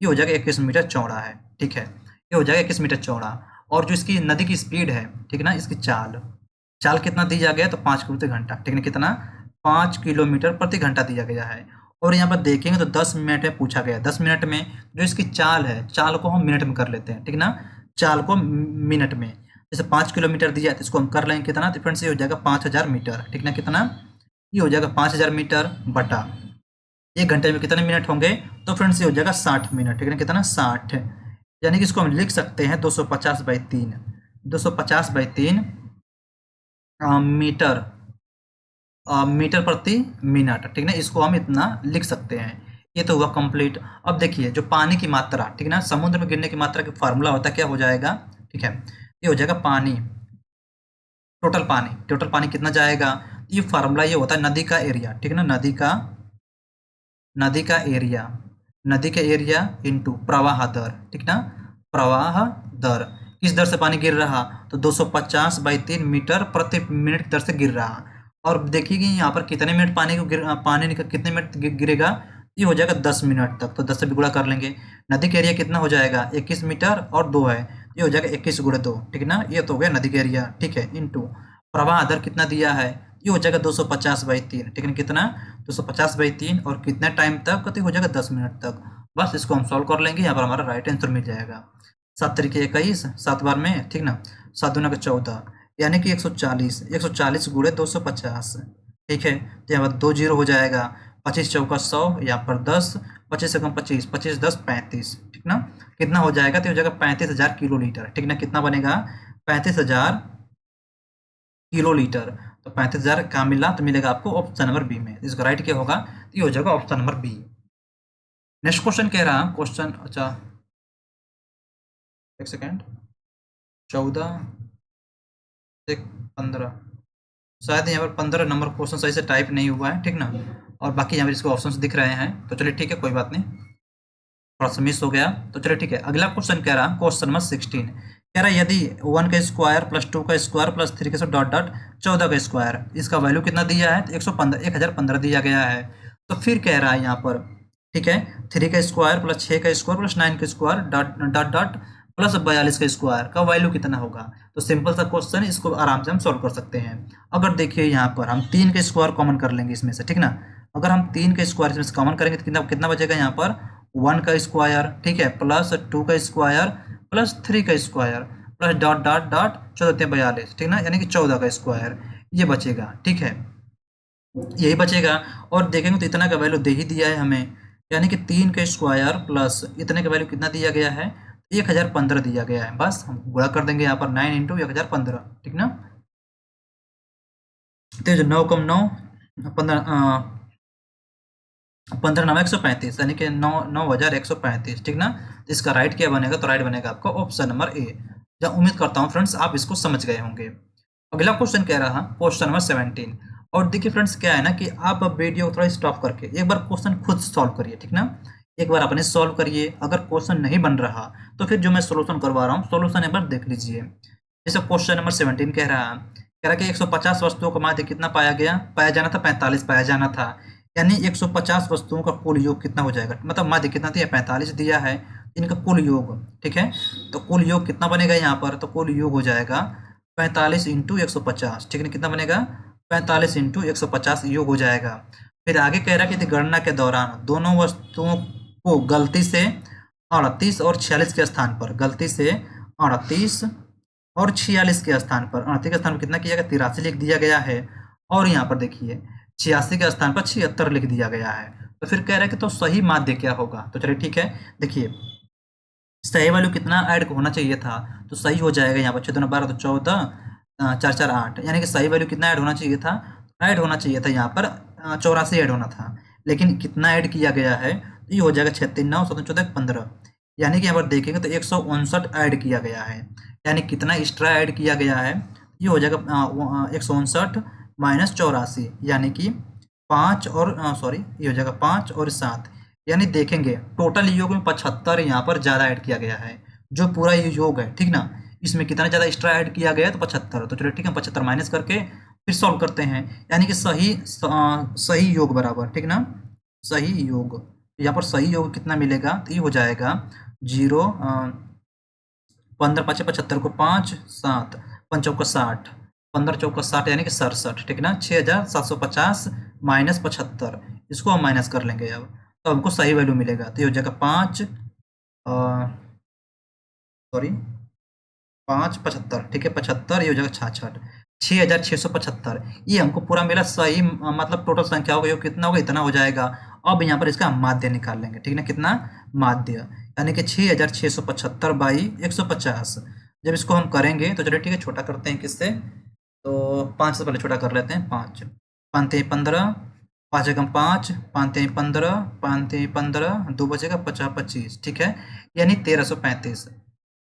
ये हो जाएगा 21 मीटर चौड़ा है, ठीक है, ये हो जाएगा 21 मीटर चौड़ा। और जो इसकी नदी की स्पीड है, ठीक है ना, इसकी चाल चाल कितना दिया गया तो 5 किलोमीटर घंटा, ठीक है, कितना 5 किलोमीटर प्रति घंटा दिया गया है। और यहाँ पर देखेंगे तो 10 मिनट में पूछा गया, 10 मिनट में जो इसकी चाल है, चाल को हम मिनट में कर लेते हैं, ठीक ना, चाल को मिनट में। जैसे 5 किलोमीटर दिया है तो इसको हम कर लेंगे कितना, तो फ्रेंड्स ये हो जाएगा 5000 मीटर, ठीक ना, कितना, ये हो जाएगा 5000 मीटर बटा एक घंटे में कितने मिनट होंगे तो फ्रेंड्स ये हो जाएगा 60 मिनट, ठीक है, कितना 60, यानी कि इसको हम लिख सकते हैं 250/3, 250/3 मीटर, मीटर प्रति मिनट, ठीक ना, इसको हम इतना लिख सकते हैं। ये तो हुआ कंप्लीट। अब देखिए जो पानी की मात्रा, ठीक ना, समुद्र में गिरने की मात्रा का फार्मूला होता है क्या हो जाएगा, ठीक है, ये हो जाएगा पानी, टोटल पानी कितना जाएगा, ये फार्मूला ये होता है नदी का एरिया, ठीक है ना, नदी का एरिया इंटू प्रवाह दर, ठीक ना, प्रवाह दर, किस दर से पानी गिर रहा तो 250/3 मीटर प्रति मिनट की दर से गिर रहा। और देखिए कि यहाँ पर कितने मिनट पानी निकल कितने मिनट गिरेगा, ये हो जाएगा 10 मिनट तक, तो 10 से भी गुणा कर लेंगे। नदी का एरिया कितना हो जाएगा 21 मीटर और 2 है, ये हो जाएगा 21 गुणे 2, ठीक है ना, ये तो हो गया नदी का एरिया, ठीक है, इंटू प्रवाह दर कितना दिया है, ये हो जाएगा 250/3, ठीक है, कितना 250/3 और कितने टाइम तक तो हो जाएगा 10 मिनट तक। बस इसको हम सॉल्व कर लेंगे, यहाँ पर हमारा राइट आंसर मिल जाएगा। 7 तरीके 21, 7 बार में, ठीक ना, 7 दूना का 14 यानी कि 140, 140 गुणे 250, ठीक है, तो यहाँ पर 2 जीरो हो जाएगा, 25 चौका 100, यहाँ पर 10, 25 से कम 25, 25 10 35, ठीक ना, कितना हो जाएगा तो हो जाएगा 35,000 किलो लीटर, ठीक ना, कितना बनेगा 35,000 किलो लीटर। तो 35,000 कहाँ मिला तो मिलेगा आपको ऑप्शन नंबर बी में, इसका राइट क्या होगा तो ये हो जाएगा option number B. Next question कह रहा क्वेश्चन, अच्छा एक सेकेंड, 14 से 15, शायद यहाँ पर 15 नंबर क्वेश्चन सही से टाइप नहीं हुआ है, ठीक ना, और बाकी यहाँ पर इसको ऑप्शन दिख रहे हैं, तो चलिए ठीक है कोई बात नहीं, थोड़ा सा मिस हो गया। तो चलिए ठीक है अगला क्वेश्चन कह रहा क्वेश्चन नंबर 16, कह रहा यदि 1 का स्क्वायर प्लस 2 का स्क्वायर प्लस 3 का डॉट डॉट 14 का स्क्वायर, इसका वैल्यू कितना दिया है तो 1015 दिया गया है। तो फिर कह रहा है यहाँ पर, ठीक है, 3 का स्क्वायर प्लस 6 का स्क्वायर प्लस 9 का square dot dot dot plus 42 का स्क्वायर का वैल्यू कितना होगा। तो सिंपल सा क्वेश्चन है, इसको आराम से हम सॉल्व कर सकते हैं। अगर देखिए यहाँ पर हम 3 का स्क्वायर कॉमन कर लेंगे इसमें से, ठीक ना, अगर हम 3 का स्क्वायर इसमें से कॉमन करेंगे तो कितना कितना बचेगा यहाँ पर 1 का स्क्वायर, ठीक है, प्लस 2 का स्क्वायर प्लस 3 का square plus dot dot dot 14 42, ठीक ना, यानी कि 14 का स्क्वायर ये बचेगा, ठीक है, यही बचेगा। और देखेंगे तो इतना का वैल्यू दे ही दिया है हमें, यानी कि 3 का स्क्वायर प्लस इतने का वैल्यू कितना दिया गया है 1015 दिया गया है। बस हम गुणा कर देंगे यहाँ पर 9 × 1015, ठीक ना, तो 9 15 15 9 135 यानी कि 9135, ठीक ना। इसका राइट क्या बनेगा, तो राइट बनेगा आपका ऑप्शन नंबर ए। जब उम्मीद करता हूँ फ्रेंड्स आप इसको समझ गए होंगे। अगला क्वेश्चन कह रहा क्वेश्चन नंबर 17। और देखिए फ्रेंड्स क्या है ना कि आप अब वीडियो थोड़ा स्टॉप करके एक बार क्वेश्चन खुद सॉल्व करिए, ठीक ना। एक बार अपने सॉल्व करिए, अगर क्वेश्चन नहीं बन रहा तो फिर जो मैं सोल्यूशन करवा रहा हूँ सोल्यूशन एक बार देख लीजिए। जैसे क्वेश्चन नंबर 17 कह रहा कि 150 वस्तुओं का माध्य कितना पाया जाना था 45 पाया जाना था। यानी 150 वस्तुओं का कुल योग कितना हो जाएगा, मतलब माध्य कितना दिया 45 दिया है, इनका कुल योग, ठीक है। तो कुल योग कितना बनेगा यहाँ पर, तो कुल योग हो जाएगा 45 इंटू 150, ठीक है। कितना बनेगा 45 इंटू 150 योग हो जाएगा। फिर आगे कह रहा है कि गणना के दौरान दोनों वस्तुओं को गलती से 38 और 46 के स्थान पर, गलती से 38 और 46 के स्थान पर, 38 के स्थान पर कितना किया गया 83 लिख दिया गया है। और यहाँ पर देखिए 86 के स्थान पर 76 लिख दिया गया है। तो फिर कह रहा है कि तो सही माध्य क्या होगा, तो चलिए ठीक है। देखिए सही वैल्यू कितना ऐड होना चाहिए था, तो सही हो जाएगा यहाँ पर 6 दूना 12 तो 14 4 4 8, यानी कि सही वैल्यू कितना ऐड होना चाहिए था, ऐड होना चाहिए था यहाँ पर 84 ऐड होना था। लेकिन कितना ऐड किया गया है, तो ये हो जाएगा 6 3 9 7 14 15, यानी कि यहाँ पर देखेंगे तो 159 ऐड किया गया है। यानी कितना एक्स्ट्रा ऐड किया गया है, ये हो जाएगा 159 माइनस 84, यानी कि 5 और सॉरी ये हो जाएगा 5 और 7, यानी देखेंगे टोटल योग में 75 यहाँ पर ज़्यादा ऐड किया गया है। जो पूरा ये योग है, ठीक ना, इसमें कितना ज़्यादा एक्स्ट्रा ऐड किया गया है, तो 75। तो चलो ठीक है, 75 माइनस करके फिर सॉल्व करते हैं। यानी कि सही योग बराबर, ठीक ना, सही योग। यहाँ पर सही योग कितना मिलेगा, तो ये हो जाएगा 0 15 5 75 को 5 7 5 चौका 60 15 चौका 60, यानी कि 67, ठीक ना। 6750 माइनस 75, इसको हम माइनस कर लेंगे अब, तो हमको सही वैल्यू मिलेगा। तो ये हो जाएगा 5 सॉरी 5 75, ठीक है 75, ये हो जाएगा 66 6675, ये हमको पूरा मिला सही। मतलब टोटल संख्याओं का योग कितना होगा, इतना हो जाएगा। अब यहाँ पर इसका माध्य निकाल लेंगे, ठीक ना, कितना माध्य, यानी कि 6675 बाई 150। जब इसको हम करेंगे तो चलिए ठीक है, छोटा करते हैं किससे, तो 5 से पहले छोटा कर लेते हैं। 5 5 15 5 एकम 5 5 15 5 15 2 बचेगा 50 25, ठीक है, यानी 1335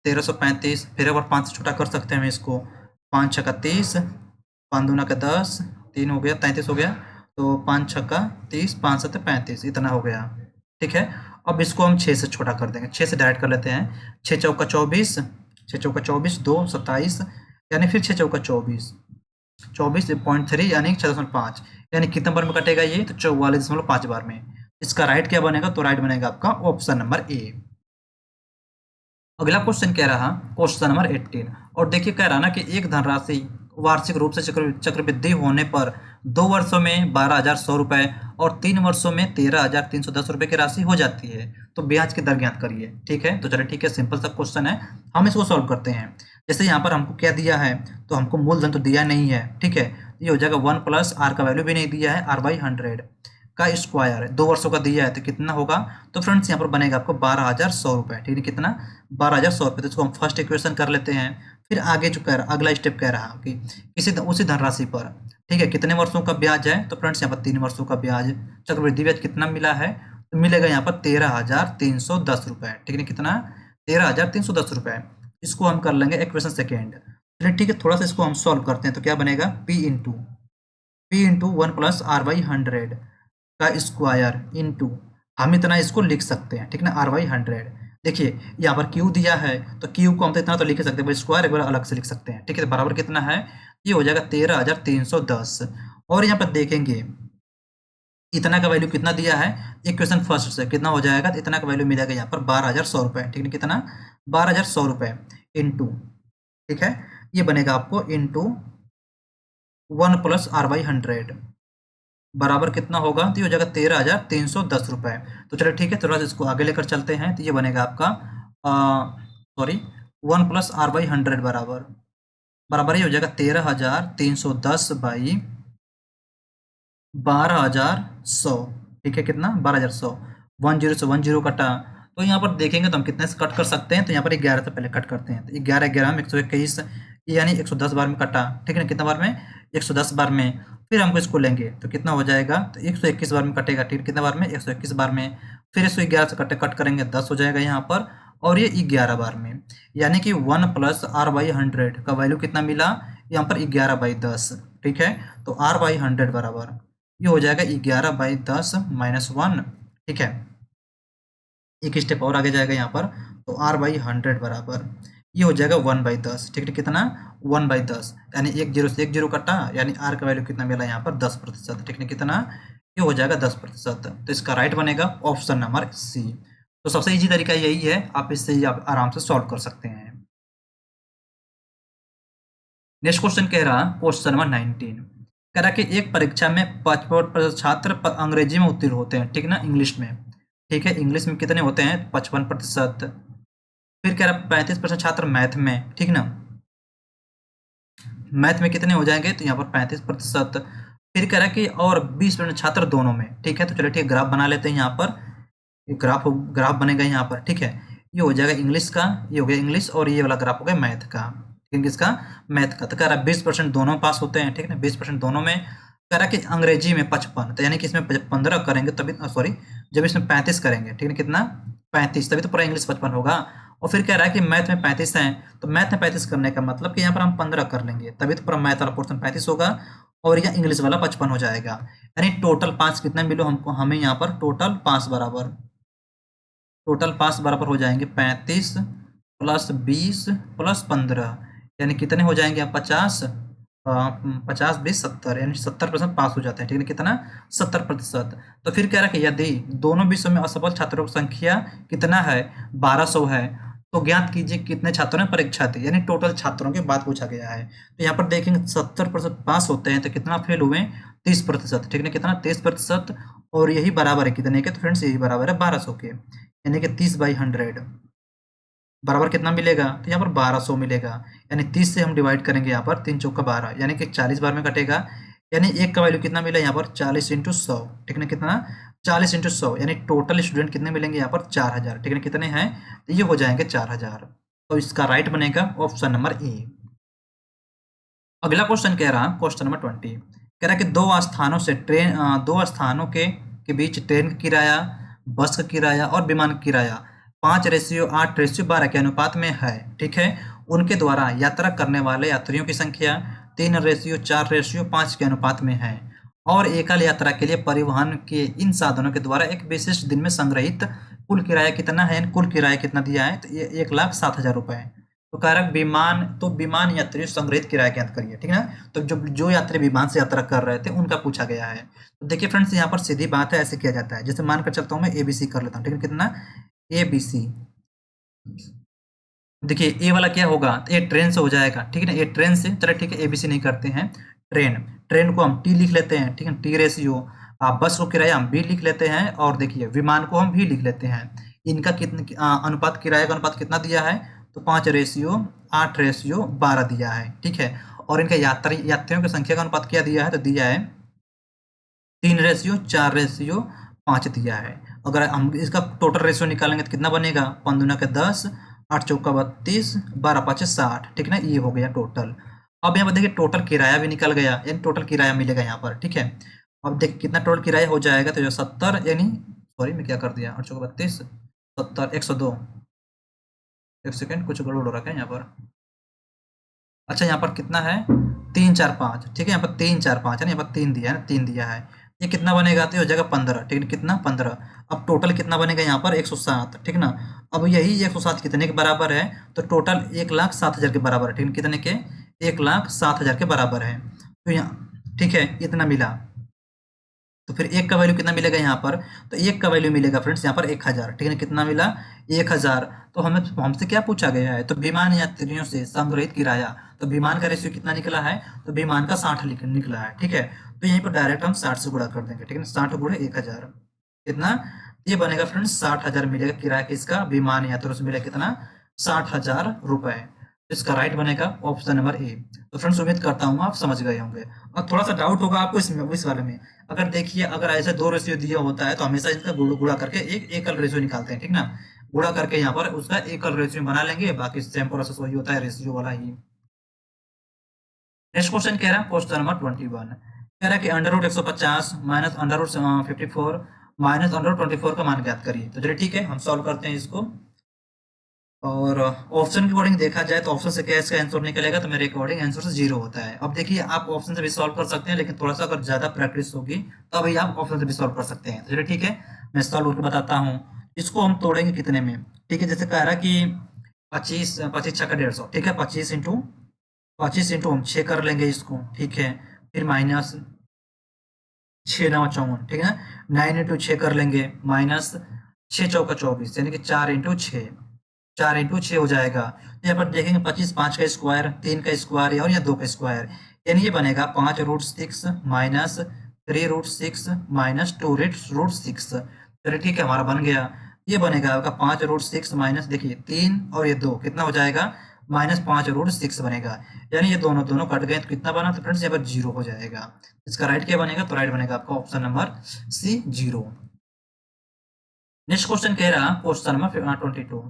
1335। फिर एक बार 5 से छोटा कर सकते हैं हम इसको, 5 छक्का 30 5 दूना का 10 3 हो गया 33 हो गया, तो 5 छक्का 30 5 7 35, इतना हो गया, ठीक है। अब इसको हम 6 से छोटा कर देंगे, 6 से डायरेक्ट कर लेते हैं। 6 चौका 24 6 चौका 24 2 27, यानी फिर 6 चौका 24 24.3, यानी 6.5, यानी कितने बार में कटेगा ये, तो 44.5 बार में। इसका राइट क्या बनेगा, तो राइट बनेगा आपका ऑप्शन नंबर ए। अगला क्वेश्चन कह रहा क्वेश्चन नंबर 18। और देखिए कह रहा ना कि एक धनराशि वार्षिक रूप से चक्रवृद्धि होने पर 2 वर्षों में 12,100 रुपए और 3 वर्षों में 13,310 रुपए की राशि हो जाती है, तो ब्याज की दर ज्ञात करिए, ठीक है। तो चलिए ठीक है, सिंपल सा क्वेश्चन है, हम इसको सॉल्व करते हैं। जैसे यहाँ पर हमको क्या दिया है, तो हमको मूलधन तो दिया नहीं है, ठीक है। ये हो जाएगा 1 प्लस आर का वैल्यू भी नहीं दिया है, R/100 का स्क्वायर 2 वर्षों का दिया है, तो कितना होगा, तो फ्रेंड्स यहाँ पर बनेगा आपको 12,100 रुपए, ठीक है। कितना 12,100 रुपये, तो इसको हम फर्स्ट इक्वेशन कर लेते हैं। फिर आगे जो कह रहा अगला स्टेप कह रहा कि उसी धनराशि पर, ठीक है, कितने वर्षों का ब्याज है, तो फ्रेंड्स यहाँ पर 3 वर्षों का ब्याज, चक्रवृद्धि ब्याज कितना मिला है, तो मिलेगा यहाँ पर 13,310 रुपए, ठीक है। कितना 13,310 रुपए। इसको हम कर लेंगे इक्वेशन सेकेंड। चलिए ठीक है, थोड़ा सा इसको हम सॉल्व करते हैं, तो क्या बनेगा P इंटू 1 प्लस R/100 का स्क्वायर इंटू, हम इतना इसको लिख सकते हैं, ठीक ना, R/100। देखिए यहाँ पर Q दिया है, तो Q को हम तो इतना तो लिख ही सकते हैं, स्क्वायर एक बार अलग से लिख सकते हैं, ठीक है। तो बराबर कितना है, ये हो जाएगा 13,310। और यहाँ पर देखेंगे इतना का वैल्यू कितना दिया है, इक्वेशन फर्स्ट से कितना हो जाएगा, तो इतना का वैल्यू मिलेगा यहाँ पर 12,100 रुपये, ठीक है। कितना 12,100 रुपये इंटू, ठीक है, ये बनेगा आपको इंटू 1 प्लस R/100 बराबर कितना होगा, तो ये हो जाएगा 13,310 रुपये। तो चलो ठीक है, थोड़ा सा इसको आगे लेकर चलते हैं, तो ये बनेगा आपका सॉरी 1 प्लस R/100 बराबर ये हो जाएगा 13,310 बाई 12,100, ठीक है। कितना 12,100, 10 से 10 कटा, तो यहाँ पर देखेंगे तो हम कितने से कट कर सकते हैं, तो यहाँ पर 11 से पहले कट करते हैं, तो 11 11 में 121, यानी 110 बार में कटा, ठीक है ना, कितना बार में 110 बार में, फिर हमको इसको लेंगे तो कितना हो जाएगा, तो 121 बार में कटेगा, ठीक है, कितने बार में, 121 बार में, फिर 111 से कट करेंगे 10 हो जाएगा यहाँ पर, और ये 11 बार में, यानी कि 1 प्लस r/100 का वैल्यू कितना मिला यहाँ पर, 11/10, ठीक है। तो r/100 बराबर ये हो जाएगा 11/10 - 1, ठीक है। एक स्टेप और आगे जाएगा यहाँ पर, तो r/100 बराबर ये हो जाएगा 1/10, ठीक है, कितना, 1/10, यानी एक जीरो से एक जीरो कटा, यानी r का वैल्यू कितना मिला यहाँ पर 10%, ठीक है, कितना, ये हो जाएगा 10%। तो इसका राइट बनेगा ऑप्शन नंबर सी। तो सबसे इजी तरीका यही है, आप इससे आप आराम से सॉल्व कर सकते हैं। नेक्स्ट क्वेश्चन कह रहा, क्वेश्चन नंबर 19 कह रहा कि एक परीक्षा में 55% छात्र अंग्रेजी में उत्तीर्ण होते हैं, ठीक ना, इंग्लिश में, ठीक है, इंग्लिश में कितने होते हैं, 55%। फिर कह रहा 35% छात्र मैथ में, ठीक ना, मैथ में कितने हो जाएंगे, तो यहाँ पर 35%। फिर कह रहा है कि और 20% छात्र दोनों में, ठीक है। तो चलिए ठीक है, ग्राफ बना लेते हैं यहाँ पर, ग्राफ ग्राफ बनेगा यहाँ पर, ठीक है। ये हो जाएगा इंग्लिश का, ये हो गया इंग्लिश, और ये वाला ग्राफ हो गया मैथ का, इंग्लिश का, मैथ का। तो कह रहा है 20% दोनों पास होते हैं, ठीक है ना, 20% दोनों में। कह रहा है कि अंग्रेजी में 55, तो यानी कि इसमें 15 करेंगे तभी, सॉरी, जब इसमें 35 करेंगे, ठीक है, कितना, 35, तभी तो पूरा इंग्लिश 55 होगा। और फिर कह रहा है कि मैथ में 35 है, तो मैथ में 35 करने का मतलब कि यहाँ पर हम 15 कर लेंगे, तभी तो पूरा मैथ वाला पोर्शन 35 होगा, और यह इंग्लिश वाला 55 हो जाएगा। यानी टोटल 5 कितना मिलो हमको, हमें यहाँ पर टोटल 5 बराबर, टोटल 5 बराबर हो जाएंगे 35 प्लस 20 प्लस 15, यानी कितने हो जाएंगे, 50, 50 20 70, यानी 70% पास हो जाते हैं, ठीक है, कितना, 70%। तो फिर कह रहा है कि यदि दोनों विषयों में असफल छात्रों की संख्या कितना है, 1200 है, तो ज्ञात कीजिए कितने छात्रों ने परीक्षा दी, यानी टोटल छात्रों की बात पूछा गया है। तो यहाँ पर देखेंगे 70% पास होते हैं, तो कितना फेल हुए, 30%, ठीक है, कितना, 30%, और यही बराबर है कितने के, तो फ्रेंड्स यही बराबर है 1200 के, यानी कि 30/100 बराबर कितना मिलेगा, तो यहाँ पर 1200 मिलेगा। यानी 30 से हम डिवाइड करेंगे यहाँ पर, 3 चौका 12, यानी कि 40 बार में कटेगा, यानी एक का वैल्यू कितना मिला यहाँ पर, 40 × 100, ठीक है, कितना, 40 × 100, यानी टोटल स्टूडेंट कितने मिलेंगे यहाँ पर, 4000, ठीक है, कितने हैं, तो ये हो जाएंगे 4000। तो इसका राइट बनेगा ऑप्शन नंबर ए। अगला क्वेश्चन कह रहा, क्वेश्चन नंबर 20 कह रहा कि दो स्थानों के बीच ट्रेन का किराया, बस का किराया और विमान का किराया 5:8:12 के अनुपात में है, ठीक है। उनके द्वारा यात्रा करने वाले यात्रियों की संख्या 3:4:5 के अनुपात में है, और एकल यात्रा के लिए परिवहन के इन साधनों के द्वारा एक विशिष्ट दिन में संग्रहित कुल किराया कितना है, कुल किराया कितना दिया है, तो ये 1,07,000 रुपए। तो कारक विमान, तो विमान यात्री संग्रहित किराया ज्ञात करिए, ठीक है ना। तो जो यात्री विमान से यात्रा कर रहे थे उनका पूछा गया है। तो देखिए फ्रेंड्स, यहाँ पर सीधी बात है, ऐसे किया जाता है, जैसे मानकर चलता हूँ मैं ABC कर लेता हूँ, ठीक है, कितना, ABC। देखिए ए वाला क्या होगा, तो ये ट्रेन से हो जाएगा, ठीक है ना, ये ट्रेन से, चलो ठीक है, ABC नहीं करते हैं, ट्रेन, ट्रेन को हम T लिख लेते हैं, ठीक है, T रेशियो। आप बस को किराया हम B लिख लेते हैं, और देखिए विमान को हम V लिख लेते हैं। इनका कितना अनुपात, किराए का अनुपात कितना दिया है, तो 5:8:12 दिया है, ठीक है। और इनका यात्रियों की संख्या का अनुपात क्या दिया है, तो दिया है 3:4:5 दिया है। अगर हम इसका टोटल रेशियो निकालेंगे तो कितना बनेगा, 5×2 = 10, 8×4 = 32, 12×5 = 60, ठीक है ना, ये हो गया टोटल। अब यहाँ पर देखिए टोटल किराया भी निकल गया, यानी टोटल किराया मिलेगा यहाँ पर, ठीक है। अब देखिए कितना टोटल किराया हो जाएगा, तो जो 70, यानी सॉरी मैं क्या कर दिया, 8×4 = 32, 70, 102, एक सेकेंड कुछ गड़बड़ हो रखा है यहाँ पर। अच्छा यहाँ पर कितना है, 3 4 5, ठीक है, यहाँ पर 3 4 5 है ना, यहाँ पर 3 दिया है ना, 3 दिया है, ये कितना बनेगा, तो ये हो जाएगा 15, ठीक है, कितना, 15। अब टोटल कितना बनेगा यहाँ पर, 107, ठीक है ना। अब यही 107 कितने के बराबर है, तो टोटल 1,07,000 के बराबर है, ठीक है, कितने के, 1,07,000 के बराबर है। तो यहाँ ठीक है, इतना मिला। तो फिर एक का वैल्यू कितना मिलेगा यहाँ पर, तो एक का वैल्यू मिलेगा फ्रेंड्स यहाँ पर 1000, ठीक है, कितना मिला, 1000। तो हमें हमसे क्या पूछा गया है, तो विमान यात्रियों से संग्रहित किराया, तो विमान का रेशियो कितना निकला है, तो विमान का 60 निकला है, ठीक है। तो यहीं पर डायरेक्ट हम 60 से गुणा कर देंगे, ठीक है, 60 × 1000 कितना, ये बनेगा फ्रेंड्स 60,000 मिलेगा किराया, किसका, विमान यात्रियों से मिलेगा कितना, 60,000 रुपए। इसका राइट बनेगा ऑप्शन नंबर ए। तो फ्रेंड्स उम्मीद करता हूँ आप समझ गए होंगे। और थोड़ा सा डाउट होगा आपको इसमें, इस वाले में, अगर देखिए अगर ऐसे 2 रेशियो दिया होता है तो हमेशा इसका गुणा करके एक एकल रेशियो निकालते हैं, ठीक ना, गुणा करके यहाँ पर उसका एकल रेशियो बना लेंगे, बाकी सेम प्रोसेस वही होता है रेशियो वाला ही। नेक्स्ट क्वेश्चन कह रहा है, क्वेश्चन नंबर 21 कह रहा है कि under root 150 minus under root 54 minus under root 24 का मान ज्ञात करिए। तो चलिए ठीक है, हम सॉल्व करते हैं इसको। और ऑप्शन के अकॉर्डिंग देखा जाए तो ऑप्शन से क्या इसका आंसर निकलेगा, तो मेरे अकॉर्डिंग आंसर से 0 होता है। अब देखिए, आप ऑप्शन से भी सॉल्व कर सकते हैं, लेकिन थोड़ा सा अगर ज्यादा प्रैक्टिस होगी तो अभी आप ऑप्शन से भी सॉल्व कर सकते हैं। तो चलिए ठीक है, मैं सॉल्व करके बताता हूँ। इसको हम तोड़ेंगे कितने में, ठीक है। जैसे कह रहा है कि 25 25 छक्का 150, ठीक है। 25 इंटू हम 6 कर लेंगे इसको, ठीक है। फिर माइनस 6 9 54, ठीक है। 9 इंटू 6 कर लेंगे, माइनस 6 चौका 24, यानी कि 4 इंटू 6, 4 इंटू 6 हो जाएगा। तो यहाँ पर देखेंगे 25 5 का स्क्वायर, 3 का स्क्वायर और या 2 का स्क्वायर, यानी ये बनेगा 5 root 6 minus 3 root 6 minus 2 root 6। चलिए ठीक है, हमारा बन गया। ये बनेगा आपका 5 रूट 6 माइनस, देखिए 3 और ये 2 कितना हो जाएगा, -5 रूट 6 बनेगा। यानी ये दोनों दोनों कट गए तो कितना बना, तो फ्रेंड्स यहाँ पर 0 हो जाएगा। इसका राइट क्या बनेगा, तो राइट बनेगा आपका option number C, 0। Next question कह रहा, क्वेश्चन नंबर 22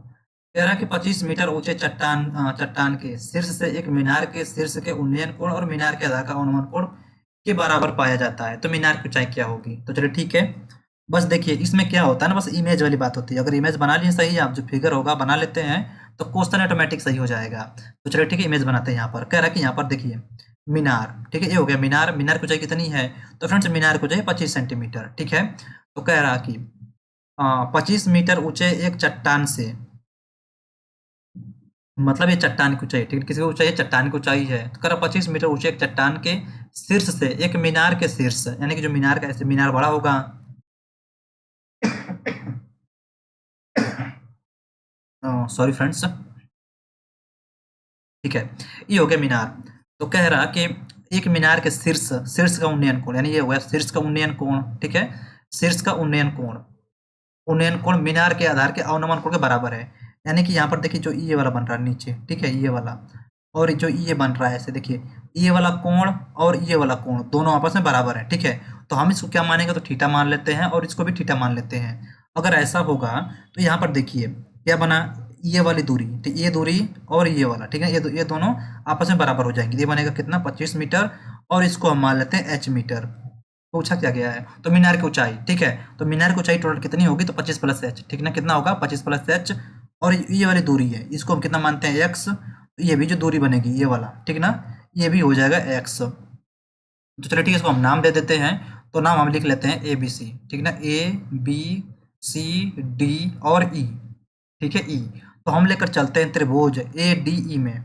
कह रहा कि 25 मीटर ऊंचे चट्टान के शीर्ष से एक मीनार के शीर्ष के उन्नयन कोण और मीनार के आधार का अनुमान कोण के बराबर पाया जाता है। तो मीनार की ऊंचाई क्या होगी। तो चलिए ठीक है, बस देखिए इसमें क्या होता है ना, बस इमेज वाली बात होती है। अगर इमेज बना लिए सही, आप जो फिगर होगा बना लेते हैं, तो क्वेश्चन ऑटोमेटिक सही हो जाएगा। तो चलिए ठीक है, इमेज बनाते हैं। यहाँ पर कह रहा है कि यहाँ पर देखिए मीनार, ठीक है, ये हो गया मीनार। मीनार की ऊंचाई कितनी है, तो फ्रेंड्स मीनार की ऊंचाई 25 सेंटीमीटर, ठीक है। तो कह रहा कि 25 मीटर ऊंचे एक चट्टान से, मतलब ये चट्टान की ऊंचाई, ठीक है, किसकी ऊंचाई है, चट्टान की ऊंचाई है। तो कह रहा 25 मीटर ऊंचे एक चट्टान के शीर्ष से एक मीनार के शीर्ष, यानी कि जो मीनार का, ऐसे मीनार बड़ा होगा। सॉरी फ्रेंड्स, ठीक है, ये हो गया मीनार। तो कह रहा कि एक मीनार के शीर्ष, शीर्ष का उन्नयन कोण, यानी ये हो गया शीर्ष का उन्नयन कोण, ठीक है। शीर्ष का उन्नयन कोण, उन्नयन कोण मीनार के आधार के अवनमन कोण के बराबर है। यानी कि यहाँ पर देखिए जो ये वाला बन रहा है नीचे, ठीक है, ये वाला, और जो ये बन रहा है ऐसे, देखिए ये वाला कोण और ये वाला कोण दोनों आपस में बराबर है, ठीक है। तो हम इसको क्या मानेंगे, तो थीटा मान लेते हैं, और इसको भी थीटा मान लेते हैं। अगर ऐसा होगा तो यहाँ पर देखिए क्या बना, ये वाली दूरी, ठीक, ये दूरी और ये वाला, ठीक है, ये दोनों आपस में बराबर हो जाएंगे। ये बनेगा कितना, 25 मीटर, और इसको हम मान लेते हैं h मीटर। पूछा क्या गया है, तो मीनार की ऊंचाई, ठीक है। तो मीनार की ऊंचाई टोटल कितनी होगी, तो 25 + h, ठीक ना, कितना होगा 25 + h। और ये वाली दूरी है, इसको हम कितना मानते हैं, x। ये भी जो दूरी बनेगी ये वाला, ठीक ना, ये भी हो जाएगा x। तो चलिए ठीक है, इसको हम नाम दे देते हैं। तो नाम हम लिख लेते हैं ABC, ठीक ना, ABCD और E, ठीक है, E। तो हम लेकर चलते हैं त्रिभुज ADE में,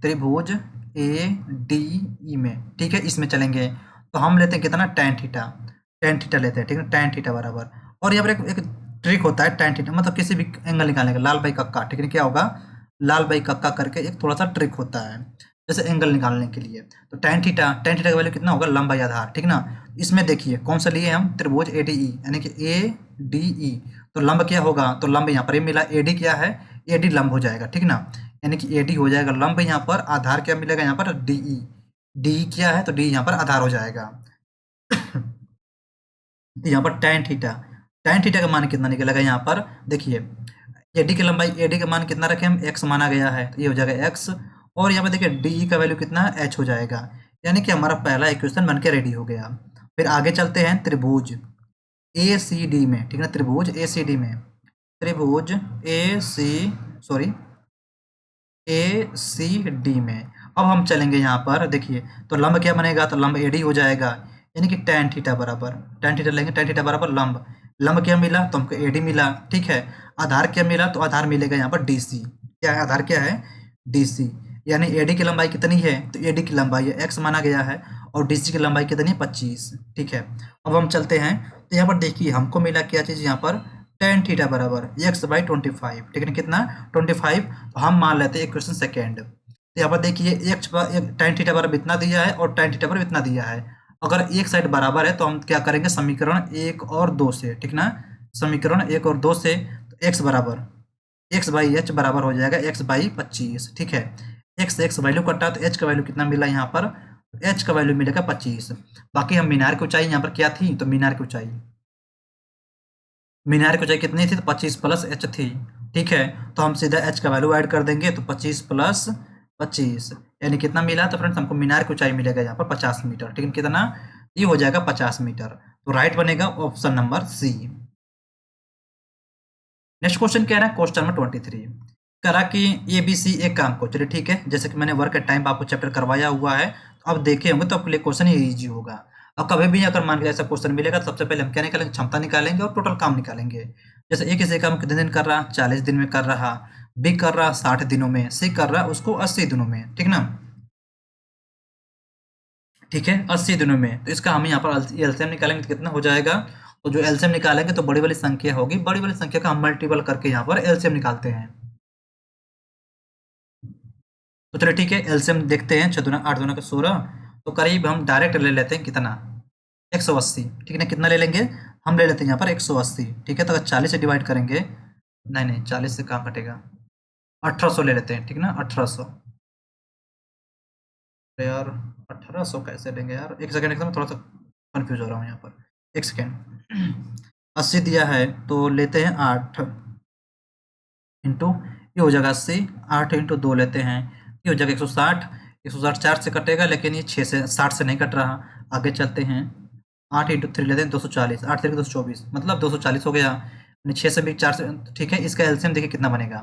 त्रिभुज ADE में, ठीक है, इसमें चलेंगे। तो हम लेते हैं कितना, tan थीटा लेते हैं, ठीक है, tan थीटा बराबर। और यहाँ पर एक ट्रिक होता है tan थीटा, मतलब किसी भी एंगल निकालने का, लाल बाई कक्का, ठीक है, क्या होगा, लाल बाई कक्का करके एक थोड़ा सा ट्रिक होता है, जैसे एंगल निकालने के लिए। तो tan थीटा का वैल्यू कितना होगा, लंब बाई आधार, ठीक ना। इसमें देखिए कौन सा लिए हम, त्रिभुज ADE, यानी कि ADE। तो लंब क्या होगा, तो लंब यहाँ पर मिला, AD क्या है, AD लंब हो जाएगा, ठीक ना, यानी कि AD हो जाएगा लंब। यहाँ पर आधार क्या मिलेगा, यहाँ पर DE, DE क्या है, तो DE यहाँ पर आधार हो जाएगा। यहाँ पर tan थीटा का मान कितना निकलेगा, यहाँ पर देखिए AD की लंबाई, AD का मान कितना रखे हम, x माना गया है, तो ये हो जाएगा x। और यहाँ पे देखिए DE का वैल्यू कितना है, h हो जाएगा। यानी कि हमारा पहला इक्वेशन बन के रेडी हो गया। फिर आगे चलते हैं त्रिभुज ACD में, ठीक है, त्रिभुज ACD में, त्रिभुज ACD में। अब हम चलेंगे यहाँ पर, देखिए तो लंब क्या बनेगा, तो लंब AD हो जाएगा, यानी कि tan थीटा बराबर, tan थीटा लेंगे, tan थीटा बराबर लंब, लंब क्या मिला, तो हमको AD मिला, ठीक है। आधार क्या मिला, तो आधार मिलेगा यहाँ पर DC, क्या है आधार, क्या है DC। यानी AD की लंबाई कितनी है, तो AD की लंबाई है x माना गया है, और DC की लंबाई कितनी है, 25, ठीक है। अब हम चलते हैं, तो यहाँ पर देखिए हमको मिला क्या चीज़, यहाँ पर tan थीटा बराबर x/25, ठीक है, कितना 25। तो हम मान लेते हैं इक्वेशन सेकेंड। तो यहाँ पर देखिए tan थीटा बराबर इतना दिया है और tan थीटा बराबर इतना दिया है। अगर एक साइड बराबर है तो हम क्या करेंगे, समीकरण 1 और 2 से, ठीक ना, समीकरण 1 और 2 से, तो x बराबर x/h बराबर हो जाएगा x/25, ठीक है। x वैल्यू कटा, तो h का वैल्यू कितना मिला यहाँ पर, h का वैल्यू मिलेगा 25। बाकी हम मीनार की ऊंचाई यहाँ पर क्या थी, तो मीनार की ऊंचाई कितनी थी, तो 25 + h थी, ठीक है। तो हम सीधा h का वैल्यू ऐड कर देंगे, तो 25 + 25, यानी कितना मिला, तो फ्रेंड्स हमको मीनार की ऊंचाई मिलेगा यहाँ पर 50 मीटर, ठीक है, कितना, ये हो जाएगा 50 मीटर। तो राइट बनेगा option number C. Next question क्या है, क्वेश्चन नंबर 23 करा कि ए बी सी एक काम को, चलिए ठीक है, जैसे कि मैंने वर्क एट टाइम आपको चैप्टर करवाया हुआ है, तो अब देखे होंगे तो आपके लिए क्वेश्चन ये इजी होगा। अब कभी भी अगर मान के ऐसा क्वेश्चन मिलेगा तो सबसे पहले हम क्या निकालेंगे, क्षमता निकालेंगे और टोटल काम निकालेंगे। जैसे ए किसी काम कितने दिन कर रहा, 40 दिन में कर रहा, बी कर रहा 60 दिनों में, सी कर रहा उसको 80 दिनों में, ठीक ना, ठीक है, 80 दिनों में। तो इसका हम यहाँ पर एलसीएम निकालेंगे तो कितना हो जाएगा, तो जो एलसीएम निकालेंगे तो बड़ी वाली संख्या होगी, बड़ी वाली संख्या का हम मल्टीपल करके यहाँ पर एलसीएम निकालते हैं। तो चलिए ठीक है, एलसीएम देखते हैं, 6 दूना 8 दूना का 16, तो करीब हम डायरेक्ट ले लेते हैं कितना, 180, ठीक है ना, कितना ले लेंगे, हम ले लेते हैं यहाँ पर 180, ठीक है, तो अगर 40 से डिवाइड करेंगे, नहीं नहीं 40 से कहाँ कटेगा, 1800 ले लेते हैं, ठीक ना, 1800, अरे यार 1800 कैसे लेंगे यार, एक सेकंड, एकदम थोड़ा सा कंफ्यूज हो रहा हूँ यहाँ पर, एक सेकेंड। 80 दिया है तो लेते हैं 8 इंटू, ये हो जाएगा 80, 8 इंटू 2 लेते हैं, ये हो जाएगा 160, 160 4 से कटेगा, लेकिन ये 6 से 60 से नहीं कट रहा, आगे चलते हैं, 8 इंटू 3 लेते हैं 240, 8 3 224, मतलब 240 हो गया, यानी 6 से भी 4 से, ठीक है, इसका एलसीएम देखिए कितना बनेगा,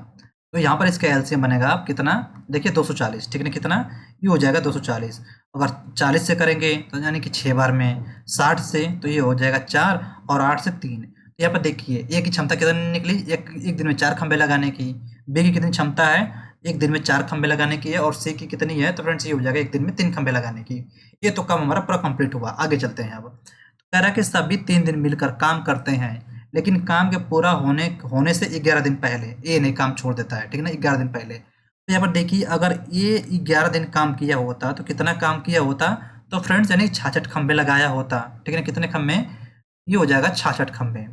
तो यहाँ पर इसका एलसीएम बनेगा आप कितना, देखिए 240, ठीक है ना, कितना, ये हो जाएगा 240, अगर 40 से करेंगे तो यानी कि 6 बार में, 60 से तो ये हो जाएगा 4 और 8 से 3, तो यहाँ पर देखिए ए की क्षमता कितनी निकली, एक दिन में 4 खंबे लगाने की, बी की कितनी क्षमता है, एक दिन में 4 खंबे लगाने की है, और सी की कितनी है, तो फ्रेंड्स ये हो जाएगा एक दिन में 3 खंबे लगाने की। ये तो काम हमारा पूरा कंप्लीट हुआ, आगे चलते हैं। अब तो कह रहा है कि सभी 3 दिन मिलकर काम करते हैं, लेकिन काम के पूरा होने से 11 दिन पहले ए ने काम छोड़ देता है, ठीक है ना, 11 दिन पहले। तो यहाँ पर देखिए अगर ये 11 दिन काम किया होता तो कितना काम किया होता, तो फ्रेंड्स यानी 66 खंबे लगाया होता, ठीक है ना, कितने खंबे, ये हो जाएगा 66 खंबे।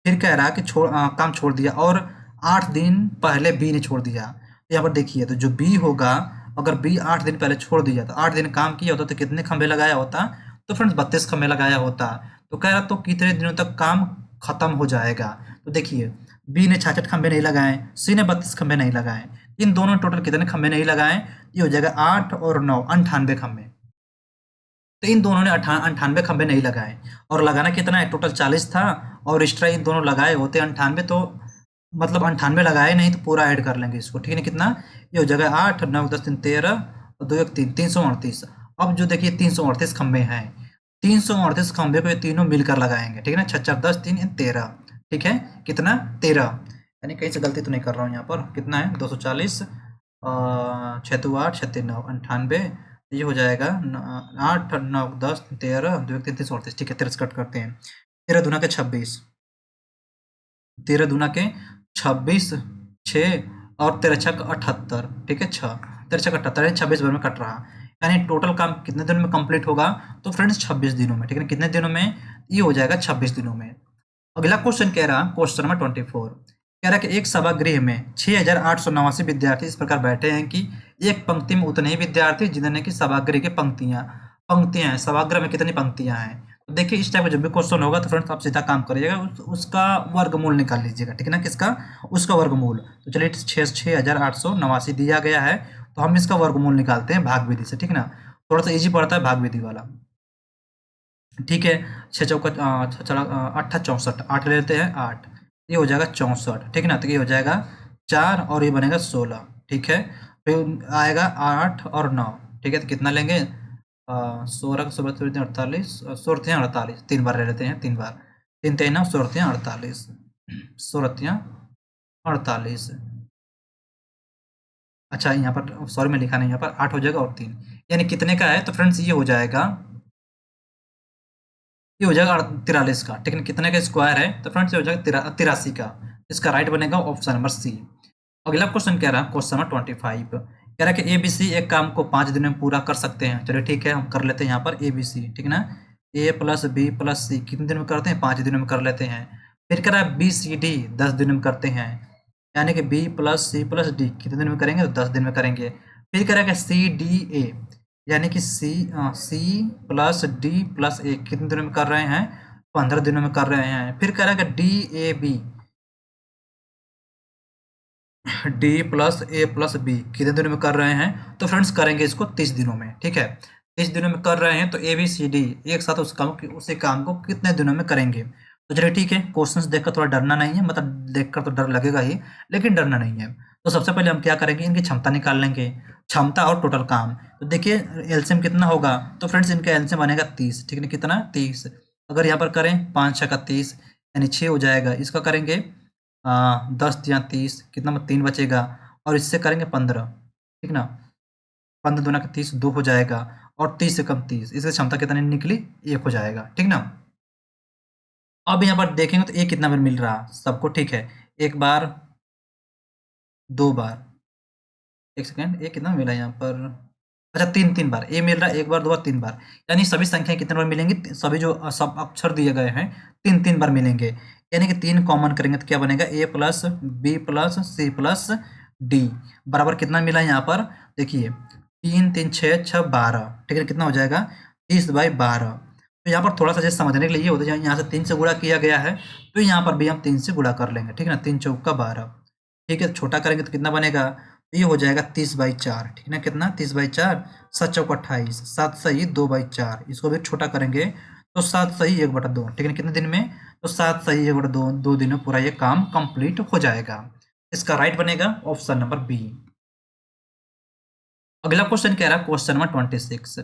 फिर कह रहा कि काम छोड़ दिया, और 8 दिन पहले बी ने छोड़ दिया, तो यहाँ पर देखिए तो जो बी होगा, अगर बी 8 दिन पहले छोड़ दिया तो 8 दिन काम किया होता तो कितने खंबे लगाया होता, तो फ्रेंड्स 32 खंबे लगाया होता। तो कह रहा तो कितने दिनों तक काम खत्म हो जाएगा, तो देखिए बी ने 66 खंबे नहीं लगाए, सी ने 32 खंबे नहीं लगाए, इन दोनों टोटल कितने खंबे नहीं लगाए, ये हो जाएगा 8 और 9 98 खंबे। तो इन दोनों ने 98 खंबे नहीं लगाए, और लगाना कितना है, टोटल 40 था, और एक्स्ट्रा इन दोनों लगाए होते 98, तो मतलब 98 लगाए नहीं तो पूरा ऐड कर लेंगे इसको, ठीक है ना, कितना, ये हो जाएगा 8 9 10 3 13 और 2 1 3 338। अब जो देखिए 338 खंबे हैं, 338 खंबे को ये तीनों मिलकर लगाएंगे, ठीक है ना, 6 4 10 3 13, ठीक है, कितना 13, यानी कहीं से गलती तो नहीं कर रहा हूँ यहाँ पर, कितना है 240, 6 2 8 6 3 9 98, ये हो जाएगा 8 9 10 13 2 1 3 338, ठीक है, 13 कट करते हैं, 13 दूना के 26, 13 दूना के 26, 6 और 13 छक 78, ठीक है, 6 13 छक 78 यानी 26 बार में कट रहा, यानी टोटल काम कितने दिनों में कंप्लीट होगा, तो फ्रेंड्स 26 दिनों में, ठीक है, कितने दिनों में, ये हो जाएगा 26 दिनों में। अगला क्वेश्चन कह रहा, क्वेश्चन नंबर 24 कह रहा कि एक सभागृह में 6889 विद्यार्थी इस प्रकार बैठे हैं कि एक पंक्ति में उतने ही विद्यार्थी जिन्होंने की सभागृह की पंक्तियां हैं, सभागृह में कितनी पंक्तियां हैं। तो देखिए इस टाइप का जब भी क्वेश्चन होगा तो फ्रेंड्स आप सीधा काम करिएगा, उसका वर्गमूल निकाल लीजिएगा, ठीक है ना, किसका, उसका वर्गमूल। तो चलिए 6889 दिया गया है, तो हम इसका वर्गमूल निकालते हैं भाग विधि से, ठीक है ना, थोड़ा सा इजी पड़ता है भाग विधि वाला, ठीक है। 6 चौका चला 8 64, 8 ले लेते हैं 8, ये हो जाएगा 64, ठीक है ना, तो ये हो जाएगा 4 और ये बनेगा 16, ठीक है, फिर आएगा 8 और 9, ठीक है, तो कितना लेंगे, 16 का 16 48, 16 48, 3 बार ले लेते हैं, 3 बार, 3 3 9 16 48, 16 48, अच्छा यहाँ पर सॉरी मैं लिखा नहीं, यहाँ पर 8 हो जाएगा और 3, यानी कितने का है, तो फ्रेंड्स ये हो जाएगा, ये हो जाएगा 43 का, ठीक है, कितने का स्क्वायर है, तो फ्रेंड्स ये हो जाएगा 83 का, इसका राइट बनेगा ऑप्शन नंबर सी। अगला क्वेश्चन कह रहा है, क्वेश्चन नंबर 25 कह रहा है कि एबीसी एक काम को 5 दिन में पूरा कर सकते हैं, चलिए ठीक है, हम कर लेते हैं यहाँ पर एबीसी, ठीक है ना, ए प्लस बी प्लस सी कितने दिन में करते हैं, 5 दिनों में कर लेते हैं। फिर कह रहा है बी सी डी 10 दिन में करते हैं, यानी कि B plus C plus D कितने दिन में करेंगे, तो 10 दिन में करेंगे। फिर कह रहा है कि सी डी ए, यानी कि सी प्लस डी प्लस ए कितने दिनों में कर रहे हैं, 15 दिनों में कर रहे हैं। फिर कह रहा है कि D A B D plus A plus B कितने दिनों में कर रहे हैं? तो फ्रेंड्स करेंगे इसको 30 दिनों में, ठीक है। 30 दिनों में कर रहे हैं तो ए बी सी डी एक साथ उसी काम को कितने दिनों में करेंगे? तो चलिए ठीक है, क्वेश्चंस देखकर थोड़ा डरना नहीं है, मतलब देखकर तो डर लगेगा ही, लेकिन डरना नहीं है। तो सबसे पहले हम क्या करेंगे, इनकी क्षमता निकाल लेंगे, क्षमता और टोटल काम। तो देखिए एलसीएम कितना होगा, तो फ्रेंड्स इनका एलसीएम बनेगा 30, ठीक है, कितना 30। अगर यहाँ पर करें 5 6 का 30 यानी 6 हो जाएगा, इसका करेंगे 10 या 30, कितना 3 बचेगा, और इससे करेंगे 15, ठीक ना, 15 दूना का 30, 2 हो जाएगा, और 30 से कम 30, इसकी क्षमता कितनी निकली, 1 हो जाएगा, ठीक ना। अब यहाँ पर देखेंगे तो ए कितना बार मिल रहा सबको, ठीक है, एक बार, 2 बार, एक सेकेंड, ए कितना मिला यहाँ पर, अच्छा 3 बार ए मिल रहा है, 1 बार 2 बार 3 बार, यानी सभी संख्याएं कितने बार मिलेंगी, सभी जो सब अक्षर दिए गए हैं 3 बार मिलेंगे, यानी कि 3 कॉमन करेंगे तो क्या बनेगा, A plus B plus C plus D बराबर कितना मिला यहाँ पर, देखिए 3 3 6 6 12, ठीक है, कितना हो जाएगा 30/12। तो यहाँ पर थोड़ा सा जैसे समझने के लिए ये होता है, यहाँ से 3 से गुणा किया गया है तो यहाँ पर भी हम 3 से गुणा कर लेंगे, ठीक है ना, 3 चौका 12, ठीक है, छोटा करेंगे तो कितना बनेगा, ये हो जाएगा 30/4, ठीक है ना, कितना 30/4, 7 चौका 28, 7 सही 2/4, इसको भी छोटा करेंगे तो 7 सही 1/2, ठीक है, कितने दिन में, तो 7 सही 1/2, 2 दिन में पूरा ये काम कंप्लीट हो जाएगा। इसका राइट बनेगा ऑप्शन नंबर बी। अगला क्वेश्चन कह रहा है, क्वेश्चन नंबर 26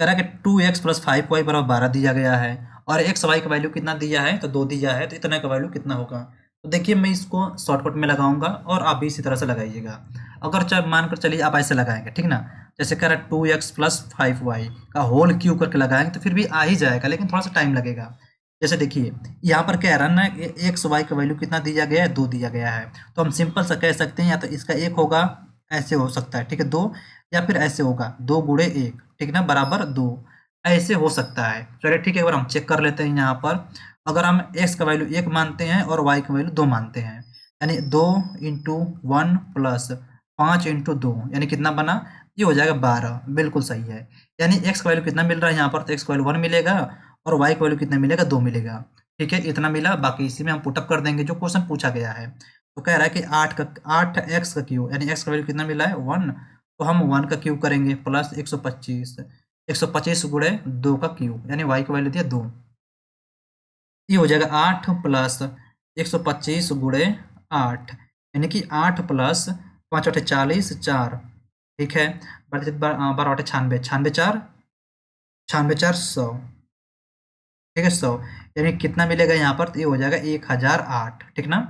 कह रहा है कि 2x प्लस 5y बराबर 12 दिया गया है, और एक्स वाई का वैल्यू कितना दिया है, तो 2 दिया है, तो इतना का वैल्यू कितना होगा। तो देखिए मैं इसको शॉर्टकट में लगाऊंगा और आप भी इसी तरह से लगाइएगा। अगर चल मानकर चलिए आप ऐसे लगाएंगे, ठीक ना, जैसे कह रहा है 2x प्लस 5y का होल क्यू करके लगाएंगे तो फिर भी आ ही जाएगा, लेकिन थोड़ा सा टाइम लगेगा। जैसे देखिए यहाँ पर कह रहा है ना, एक्स वाई का वैल्यू कितना दिया गया है, 2 दिया गया है, तो हम सिंपल सा कह सकते हैं या तो इसका 1 होगा, ऐसे हो सकता है, ठीक है, 2, या फिर ऐसे होगा 2 गुणे 1, ठीक ना, बराबर 2, ऐसे हो सकता है। चलिए ठीक है, एक बार हम चेक कर लेते हैं यहाँ पर। अगर हम x का वैल्यू 1 मानते हैं और y का वैल्यू 2 मानते हैं, यानी 2 इंटू 1 प्लस 5 इंटू 2 यानी कितना बना, ये हो जाएगा 12, बिल्कुल सही है। यानी x का वैल्यू कितना मिल रहा है यहाँ पर, तो x का वैल्यू 1 मिलेगा और y का वैल्यू कितना मिलेगा, 2 मिलेगा, ठीक है, इतना मिला। बाकी इसी में हम पुटअप कर देंगे जो क्वेश्चन पूछा गया है। तो कह रहा है कि 8x का क्यू, यानी x का वैल्यू कितना मिला है 1, तो हम 1 का क्यूब करेंगे प्लस 125, 125 गुणे 2 का क्यूब, यानी y का वैल्यू दिया 2, ये हो जाएगा 8 प्लस 125 गुणे 8, यानी कि 8 प्लस 5 8 40 4, ठीक है, 12 8 96, 96 4, 96 4 100, ठीक है 100, यानी कितना मिलेगा यहाँ पर, तो ये हो जाएगा 1008, ठीक ना,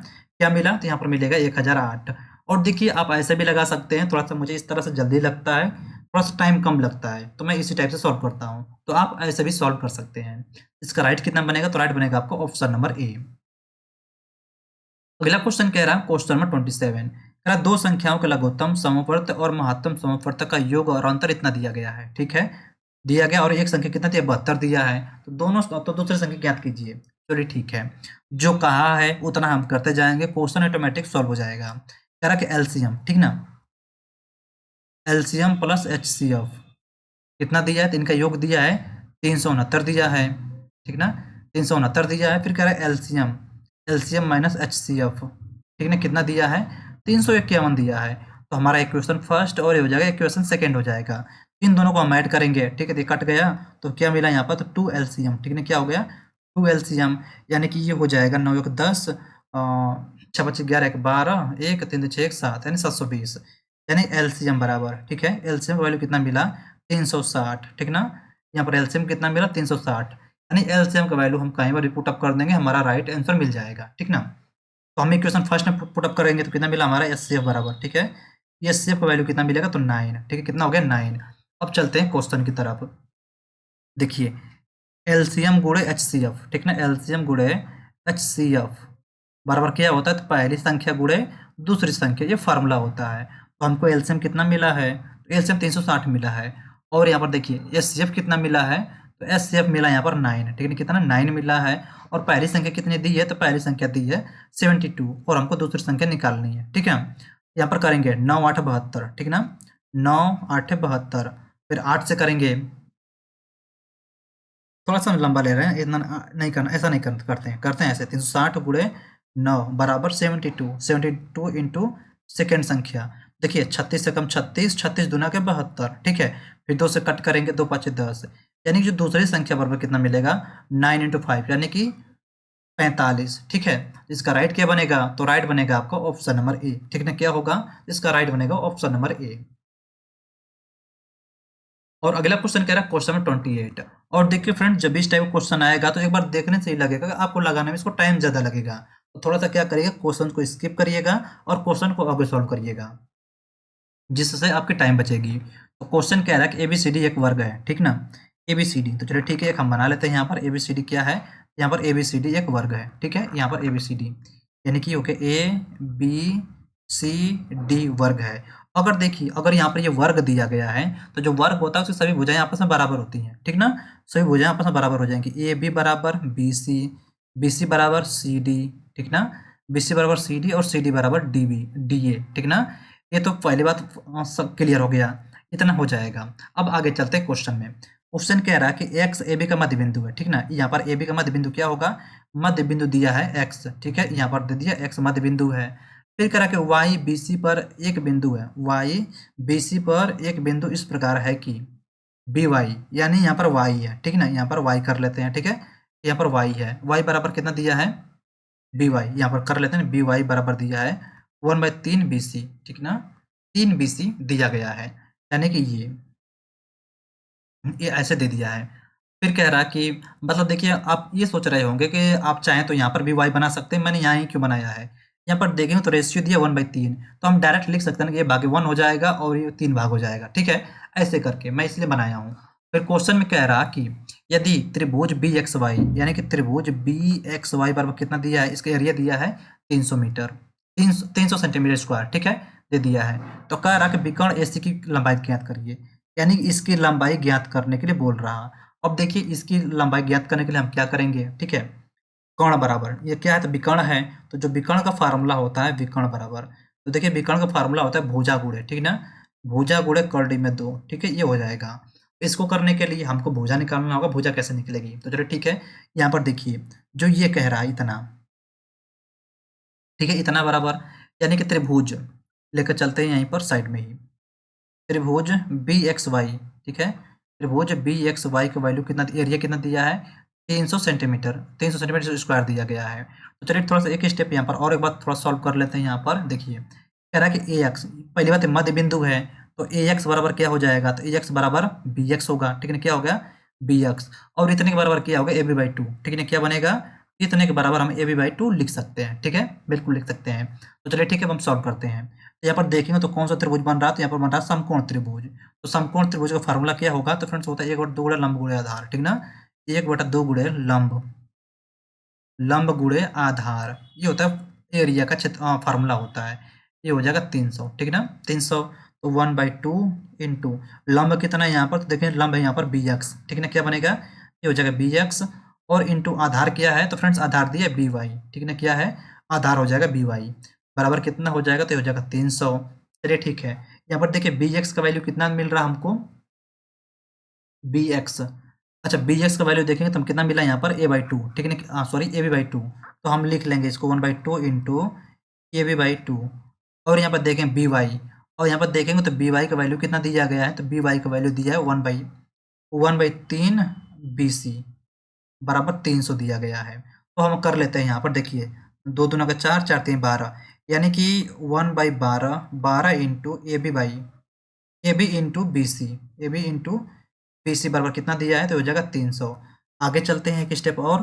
क्या मिला, तो यहाँ पर मिलेगा 1008। और देखिए आप ऐसे भी लगा सकते हैं, थोड़ा सा मुझे इस तरह से जल्दी लगता है, थोड़ा सा टाइम कम लगता है, तो मैं इसी टाइप से सॉल्व करता हूँ, तो आप ऐसे भी सॉल्व कर सकते हैं। इसका राइट कितना बनेगा, तो राइट बनेगा आपको ऑप्शन नंबर ए। अगला क्वेश्चन कह रहा है, क्वेश्चन नंबर 27 कह रहा है, दो संख्याओं के लघुत्तम समवर्त और महत्तम समवर्त का योग और अंतर इतना दिया गया है, ठीक है, दिया गया, और एक संख्या कितना दिया, 72 दिया है, तो दोनों, तो दूसरी संख्या ज्ञात कीजिए। चलिए ठीक है, जो कहा है उतना हम करते जाएंगे, क्वेश्चन ऑटोमेटिक सॉल्व हो जाएगा। कह रहा है कि एलसीएम, ठीक ना, एलसीएम प्लस एचसीएफ कितना दिया है, तो इनका योग दिया है 369 दिया है, ठीक ना, 369 दिया है। फिर कह रहा है एलसीएम, एलसीएम माइनस एचसीएफ, ठीक ना, कितना दिया है, 351 दिया है। तो हमारा इक्वेशन फर्स्ट और ये हो जाएगा इक्वेशन सेकंड हो जाएगा। इन दोनों को हम ऐड करेंगे, ठीक है, तो ये कट गया, तो क्या मिला यहाँ पर, तो 2 एलसीएम, ठीक है, क्या हो गया 2 एलसीएम, यानी कि ये हो जाएगा 9 1 10, 6 5 11 1 12, 1 3 2 6 1 7, यानी 720, यानी एलसीएम बराबर, ठीक है, एलसीएम वैल्यू कितना मिला 360, ठीक ना, यहाँ पर एलसीएम कितना मिला 360, यानी एलसीएम का वैल्यू हम कहीं पर भी पुटअप कर देंगे, हमारा राइट आंसर मिल जाएगा, ठीक ना। तो हम इक्वेशन फर्स्ट में पुटअप करेंगे तो कितना मिला हमारा एचसीएफ बराबर, ठीक है, ये एचसीएफ का वैल्यू कितना मिलेगा, तो 9, ठीक है, कितना हो गया 9। अब चलते हैं क्वेश्चन की तरफ। देखिए एलसीएम गुणे एचसीएफ, ठीक ना, एलसीएम गुणे एचसीएफ बराबर क्या होता है, तो पहली संख्या गुणे दूसरी संख्या, ये फार्मूला होता है। तो हमको एलसीएम कितना मिला है, तो एलसीएम 360 मिला है, और यहाँ पर देखिए एचसीएफ कितना मिला है, तो एचसीएफ मिला यहाँ पर 9, ठीक है, कितना 9 मिला है, और पहली संख्या कितनी दी है, तो पहली संख्या दी है 72, और हमको दूसरी संख्या निकालनी है, ठीक है। यहाँ पर करेंगे 9 8 72, ठीक ना, 9 8 72, फिर 8 से करेंगे, थोड़ा सा लंबा ले रहे हैं, इतना नहीं करना, ऐसा नहीं करते हैं, ऐसे 360 गुणे 9 बराबर 72, 72 इंटू सेकेंड संख्या। देखिए 36 से कम 36, 36 दूना के 72, ठीक है। फिर 2 से कट करेंगे, 2 5 10, यानी कि जो दूसरी संख्या बराबर कितना मिलेगा 9 × 5 यानी कि 45, ठीक है। इसका राइट क्या बनेगा, तो राइट बनेगा आपका ऑप्शन नंबर ए, ठीक है। क्या होगा, इसका राइट बनेगा ऑप्शन नंबर ए। और अगला क्वेश्चन कह रहा है क्वेश्चन नंबर 28। और देखिए फ्रेंड, जब इस टाइप का क्वेश्चन आएगा तो एक बार देखने से ही लगेगा कि आपको लगाने में इसको टाइम ज्यादा लगेगा, तो थोड़ा सा क्या करिएगा, क्वेश्चन को स्किप करिएगा और क्वेश्चन को आगे सॉल्व करिएगा, जिससे आपकी टाइम बचेगी। तो क्वेश्चन कह रहा है कि ABCD एक वर्ग है, ठीक ना। ABCD, तो चलिए ठीक है, एक हम बना लेते हैं। यहाँ पर ABCD क्या है, यहाँ पर ABCD एक वर्ग है, ठीक है। यहाँ पर ABCD यानी कि ओके ABCD वर्ग है। अगर देखिए, अगर यहाँ पर ये वर्ग दिया गया है तो जो वर्ग होता है उसकी सभी भुजाएं आपस में बराबर होती हैं, ठीक ना। सभी भुजाएं आपस में बराबर हो जाएंगी। AB बराबर BC, BC बराबर CD, ठीक ना। BC बराबर CD और CD बराबर DA, ठीक ना। ये तो पहली बात सब क्लियर हो गया, इतना हो जाएगा। अब आगे चलते हैं क्वेश्चन में। क्वेश्चन कह रहा है कि एक्स AB का मध्य बिंदु है, ठीक ना। यहाँ पर AB का मध्य बिंदु क्या होगा, मध्य बिंदु दिया है x, ठीक है। यहाँ पर दे दिया x मध्य बिंदु है। फिर कह रहा है कि y BC पर एक बिंदु है, y BC पर एक बिंदु इस प्रकार है कि BY, यानी यहाँ पर y है, ठीक ना। यहाँ पर y कर लेते हैं, ठीक है। यहाँ पर y है, y बराबर कितना दिया है BY, यहाँ पर कर लेते हैं। BY बराबर दिया है 1/3 BC, ठीक ना। 3 BC दिया गया है, यानी कि ये ऐसे दे दिया है। फिर कह रहा कि मतलब देखिए, आप ये सोच रहे होंगे कि आप चाहें तो यहाँ पर भी y बना सकते हैं, मैंने यहाँ ही क्यों बनाया है। यहाँ पर देखेंगे तो रेशियो दिया 1/3, तो हम डायरेक्ट लिख सकते हैं कि ये भागे 1 हो जाएगा और ये 3 भाग हो जाएगा, ठीक है। ऐसे करके मैं इसलिए बनाया हूँ। फिर क्वेश्चन में कह रहा कि यदि त्रिभुज BXY, यानी कि त्रिभुज BXY बराबर कितना दिया है, इसका एरिया दिया है 300 मीटर, 300 सेंटीमीटर स्क्वायर, ठीक है, दे दिया है। तो कह रहा कि विकर्ण AC की लंबाई ज्ञात करिए, यानी कि इसकी लंबाई ज्ञात करने के लिए बोल रहा। अब देखिए, इसकी लंबाई ज्ञात करने के लिए हम क्या करेंगे, ठीक है। कर्ण बराबर, ये क्या है, तो विकर्ण है, तो जो विकर्ण का फार्मूला होता है विकर्ण बराबर, तो देखिए विकर्ण का फार्मूला होता है भुजा गुणे, ठीक ना। भुजा गुणे कर्डी में 2, ठीक है, ये हो जाएगा। इसको करने के लिए हमको भुजा निकालना होगा। भुजा कैसे निकलेगी, तो चलिए ठीक है। यहाँ पर देखिए, जो ये कह रहा है इतना, ठीक है, इतना बराबर, यानी कि त्रिभुज लेकर चलते हैं यहीं पर साइड में ही। त्रिभुज BXY, ठीक है। त्रिभुज BXY का वैल्यू कितना, एरिया कितना दिया है 300 सेंटीमीटर, 300 सेंटीमीटर स्क्वायर दिया गया है। तो चलिए थोड़ा सा एक स्टेप यहाँ पर और एक बार थोड़ा सॉल्व कर लेते हैं। यहाँ पर देखिए, कह रहा है कि AX, पहली बात मध्य बिंदु है, तो AX बराबर क्या हो जाएगा, तो AX बराबर BX होगा, ठीक है। क्या हो गया BX, और इतने के बराबर क्या होगा AB/2, ठीक है। क्या बनेगा, इतने के बराबर हम AB/2 लिख सकते हैं, ठीक है, बिल्कुल लिख सकते हैं। तो चलिए ठीक है, हम सॉल्व करते हैं। तो यहाँ पर देखेंगे तो कौन सा त्रिभुज बन रहा है, तो यहाँ पर बन रहा है समकोण त्रिभुज। तो समकोण त्रिभुज का फार्मूला क्या होगा, तो फ्रेंड्स होता है 1/2 गुणे लंब गुणे आधार, ठीक ना। 1/2 गुणे लंब, लंब गुणे आधार, ये होता है एरिया का क्षेत्र फार्मूला होता है। ये हो जाएगा 300, ठीक ना, 300। तो 1/2 इंटू लंब कितना है यहाँ पर, तो देखें लंब है यहाँ पर BX, ठीक है ना। क्या बनेगा, ये हो जाएगा BX, और इंटू आधार क्या है, तो फ्रेंड्स आधार दिया है BY, ठीक है ना। क्या है, आधार हो जाएगा BY, बराबर कितना हो जाएगा, तो ये हो जाएगा 300। चलिए ठीक है, यहाँ पर देखिए BX का वैल्यू कितना मिल रहा है हमको, BX, अच्छा BX का वैल्यू देखेंगे तो हम कितना मिला यहाँ पर A/2, ठीक है ना, सॉरी AB/2, तो हम लिख लेंगे इसको 1/2 इंटू AB/2। और यहाँ पर देखें BY, और यहाँ पर देखेंगे तो BY का वैल्यू कितना दिया गया है, तो BY का वैल्यू दिया है 1/3 BC बराबर 300 दिया गया है। तो हम कर लेते हैं यहाँ पर, देखिए 2 दूना का 4, 4 3 12, यानी कि 1/12, 12 इंटू AB इंटू BC बराबर कितना दिया है, तो हो जाएगा 300। आगे चलते हैं एक स्टेप और,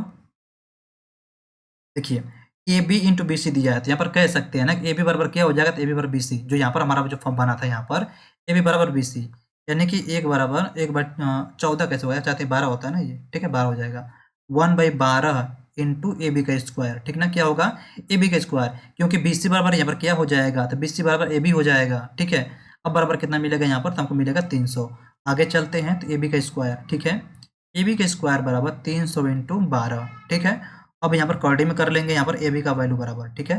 देखिए AB इंटू BC दिया है, तो यहाँ पर कह सकते हैं ना कि AB बराबर क्या हो जाएगा, तो AB बराबर BC, जो यहाँ पर हमारा जो फॉर्म बना था यहाँ पर AB बराबर BC, यानी कि 1/14 कैसे हो गया, चाहते 12 होता है ना ये, ठीक है, 12 हो जाएगा 1/12 इंटू AB का स्क्वायर, ठीक ना। क्या होगा, AB का स्क्वायर, क्योंकि BC बराबर यहाँ पर क्या हो जाएगा, तो BC बराबर AB हो जाएगा, ठीक है। अब बराबर कितना मिलेगा यहाँ पर, तो हमको मिलेगा 300। आगे चलते हैं, तो AB का स्क्वायर, ठीक है, AB का स्क्वायर बराबर 300 इंटू 12, ठीक है। अब यहाँ पर कॉर्डी में कर लेंगे, यहाँ पर AB का वैल्यू बराबर, ठीक है,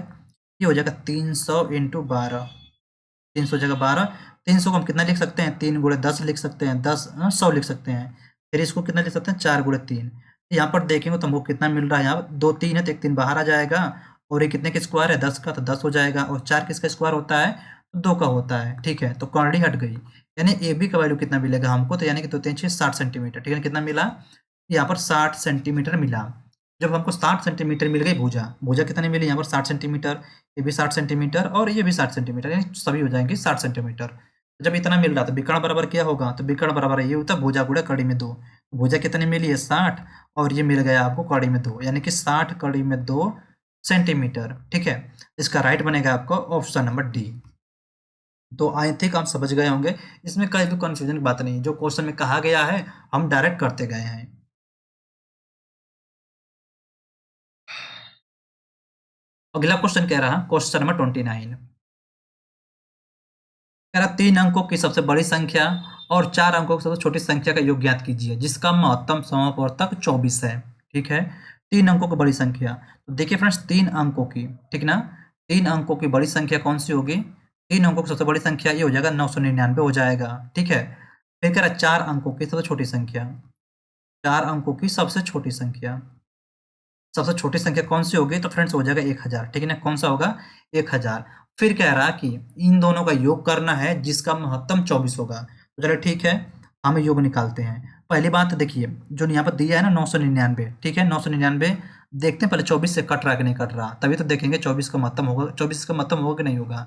ये हो जाएगा 300 इंटू 12, 300 जगह 12, 300 को हम कितना लिख सकते हैं, 3 गुणे 10 लिख सकते हैं, 100 लिख सकते हैं। फिर इसको कितना लिख सकते हैं, 4 गुणे 3। यहाँ पर देखेंगे तो हमको कितना मिल रहा है, यहाँ 2 3 है तो 1 3 बाहर आ जाएगा, और ये कितने का स्क्वायर है 10 का, तो 10 हो जाएगा। और 4 किसका स्क्वायर होता है, 2 का होता है। ठीक है, तो कर्ली हट गई, यानी ए बी का वैल्यू कितना मिलेगा हमको, तो यानी कि 2 3 6 60 सेंटीमीटर। ठीक है, कितना मिला यहाँ पर 60 सेंटीमीटर मिला। जब हमको 60 सेंटीमीटर मिल गई भुजा, भुजा कितनी मिली यहाँ पर 60 सेंटीमीटर, ये भी 60 सेंटीमीटर और ये भी 60 सेंटीमीटर, यानी सभी हो जाएंगे 60 सेंटीमीटर। जब इतना मिल रहा तो विकर्ण बराबर क्या होगा, तो विकर्ण बराबर ये होता है भुजा गुणा कड़ी में 2। भुजा कितनी मिली है 60 और ये मिल गया आपको कड़ी में 2, यानी कि 60 कड़ी में 2 सेंटीमीटर। ठीक है, इसका राइट बनेगा आपका ऑप्शन नंबर डी। तो आई थिंक आप समझ गए होंगे, इसमें कोई भी कंफ्यूजन की बात नहीं है, जो क्वेश्चन में कहा गया है हम डायरेक्ट करते गए हैं। अगला क्वेश्चन कह रहा क्वेश्चन नंबर 29 कह रहा 3 अंकों की सबसे बड़ी संख्या और 4 अंकों की सबसे छोटी संख्या का योग ज्ञात कीजिए जिसका महत्तम समापवर्तक 24 है। ठीक है, 3 अंकों की बड़ी संख्या, तो देखिए फ्रेंड्स 3 अंकों की, ठीक ना, 3 अंकों की बड़ी संख्या कौन सी होगी, 3 अंकों की सबसे बड़ी संख्या ये हो जाएगा 999 हो जाएगा। ठीक है, फिर कह रहा 4 अंकों की सबसे छोटी संख्या, 4 अंकों की सबसे छोटी संख्या, सबसे छोटी संख्या कौन सी होगी, तो फ्रेंड्स हो जाएगा 1000। ठीक है ना, कौन सा होगा 1000। फिर कह रहा कि इन दोनों का योग करना है जिसका महत्तम 24 होगा। तो चलो ठीक है, हम योग निकालते हैं। पहली बात देखिए, जो यहाँ पर दिया है ना 999, ठीक है 999, देखते हैं पहले 24 से कट रहा कि नहीं कट रहा, तभी तो देखेंगे 24 का महत्तम होगा, 24 का महत्तम होगा कि नहीं होगा।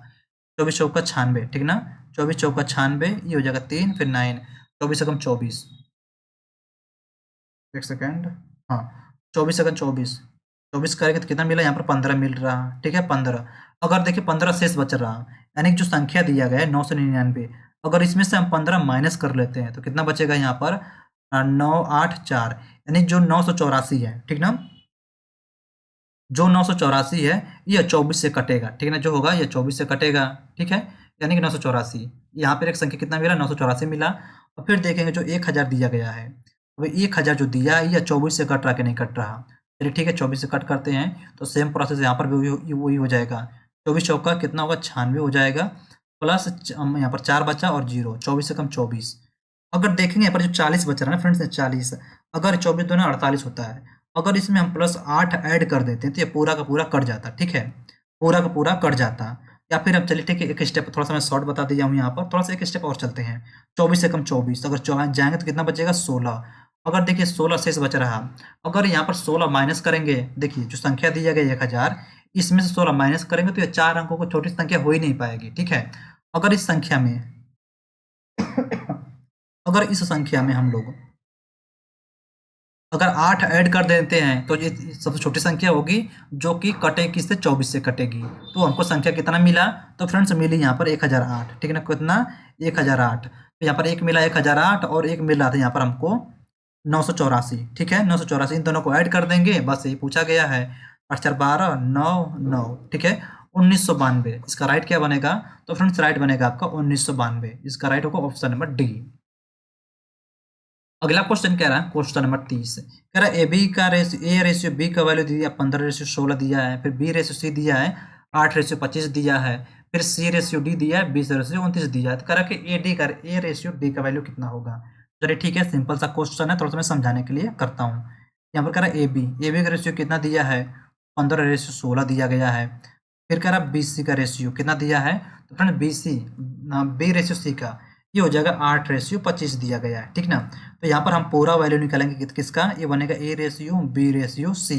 24 चौका 96, ठीक ना, 24 चौका 96, ये हो जाएगा 3 फिर 9, 24 एकम 24, एक सेकेंड, हाँ 24 सेकंड 24, 24 करेंगे तो कितना मिला यहाँ पर 15 मिल रहा। ठीक है 15, अगर देखिए 15 शेष बच रहा, यानी कि जो संख्या दिया गया है 999, अगर इसमें से हम 15 माइनस कर लेते हैं तो कितना बचेगा यहाँ पर 984, यानी जो 984 है, ठीक ना, जो 984 है ये 24 से कटेगा। ठीक है ना, जो होगा ये 24 से कटेगा। ठीक है, यानी कि 984, यहाँ पर एक संख्या कितना मिला 984 मिला। और फिर देखेंगे जो 1000 दिया गया है, अब 1000 जो दिया है ये 24 से कट रहा कि नहीं कट रहा। चलिए ठीक है 24 से कट करते हैं, तो सेम प्रोसेस यहाँ पर भी वही हो जाएगा। 24 चौका कितना होगा 96 हो जाएगा, प्लस यहाँ पर 4 बचा और 0, 24 से कम 24। अगर देखेंगे यहाँ पर जो 40 बच रहा है ना फ्रेंड्स 40, अगर 24 दूना 48 होता है, अगर इसमें हम प्लस 8 ऐड कर देते हैं तो ये पूरा का पूरा कट जाता। ठीक है, पूरा का पूरा कट जाता। या फिर अब चलिए ठीक है एक स्टेप थोड़ा सा मैं शॉर्ट बता दिया हूँ यहाँ पर, थोड़ा सा एक स्टेप और चलते हैं। 24 से कम 24, अगर जाएंगे तो कितना बचेगा 16। अगर देखिए 16 शेष बच रहा, अगर यहाँ पर 16 माइनस करेंगे, देखिए जो संख्या दी गई 1000, इसमें से 16 माइनस करेंगे तो ये 4 अंकों को छोटी संख्या हो ही नहीं पाएगी। ठीक है, अगर इस संख्या में अगर इस संख्या में हम लोग अगर 8 ऐड कर देते हैं तो ये सबसे छोटी संख्या होगी जो कि कटेगी किससे 24 से कटेगी। तो हमको संख्या कितना मिला, तो फ्रेंड्स मिली यहाँ पर 1008। ठीक है ना, कितना 1008, तो यहाँ पर एक मिला 1008 और एक मिल रहा था यहाँ पर हमको 984। ठीक है 984, इन दोनों को ऐड कर देंगे, बस यही पूछा गया है। 8 4 12 9 9, ठीक है 1992, इसका राइट क्या बनेगा, तो फ्रेंड्स राइट बनेगा आपका 1992, इसका राइट होगा ऑप्शन नंबर डी। अगला क्वेश्चन कह रहा है क्वेश्चन नंबर 30, कह रहा है ए बी का ए रेशियो बी का वैल्यू दिया 15:16 दिया है, फिर बी रेशियो सी दिया है 8:25 दिया है, फिर सी रेशियो डी दिया है 20:29 दिया है। तो कह रहा है कि ए रेशियो डी का वैल्यू कितना होगा। चलिए ठीक है, सिंपल सा क्वेश्चन है, थोड़ा सा मैं समझाने के लिए करता हूँ। यहाँ पर कह रहा है ए बी का रेशियो कितना दिया है 15:16 दिया गया है। फिर कह रहा है बी सी का रेशियो कितना दिया है, तो फ्रेंड बी रेशियो सी का ये हो जाएगा 8:25 दिया गया है। ठीक ना, तो यहाँ पर हम पूरा वैल्यू निकालेंगे किसका, ये बनेगा A ratio B ratio C,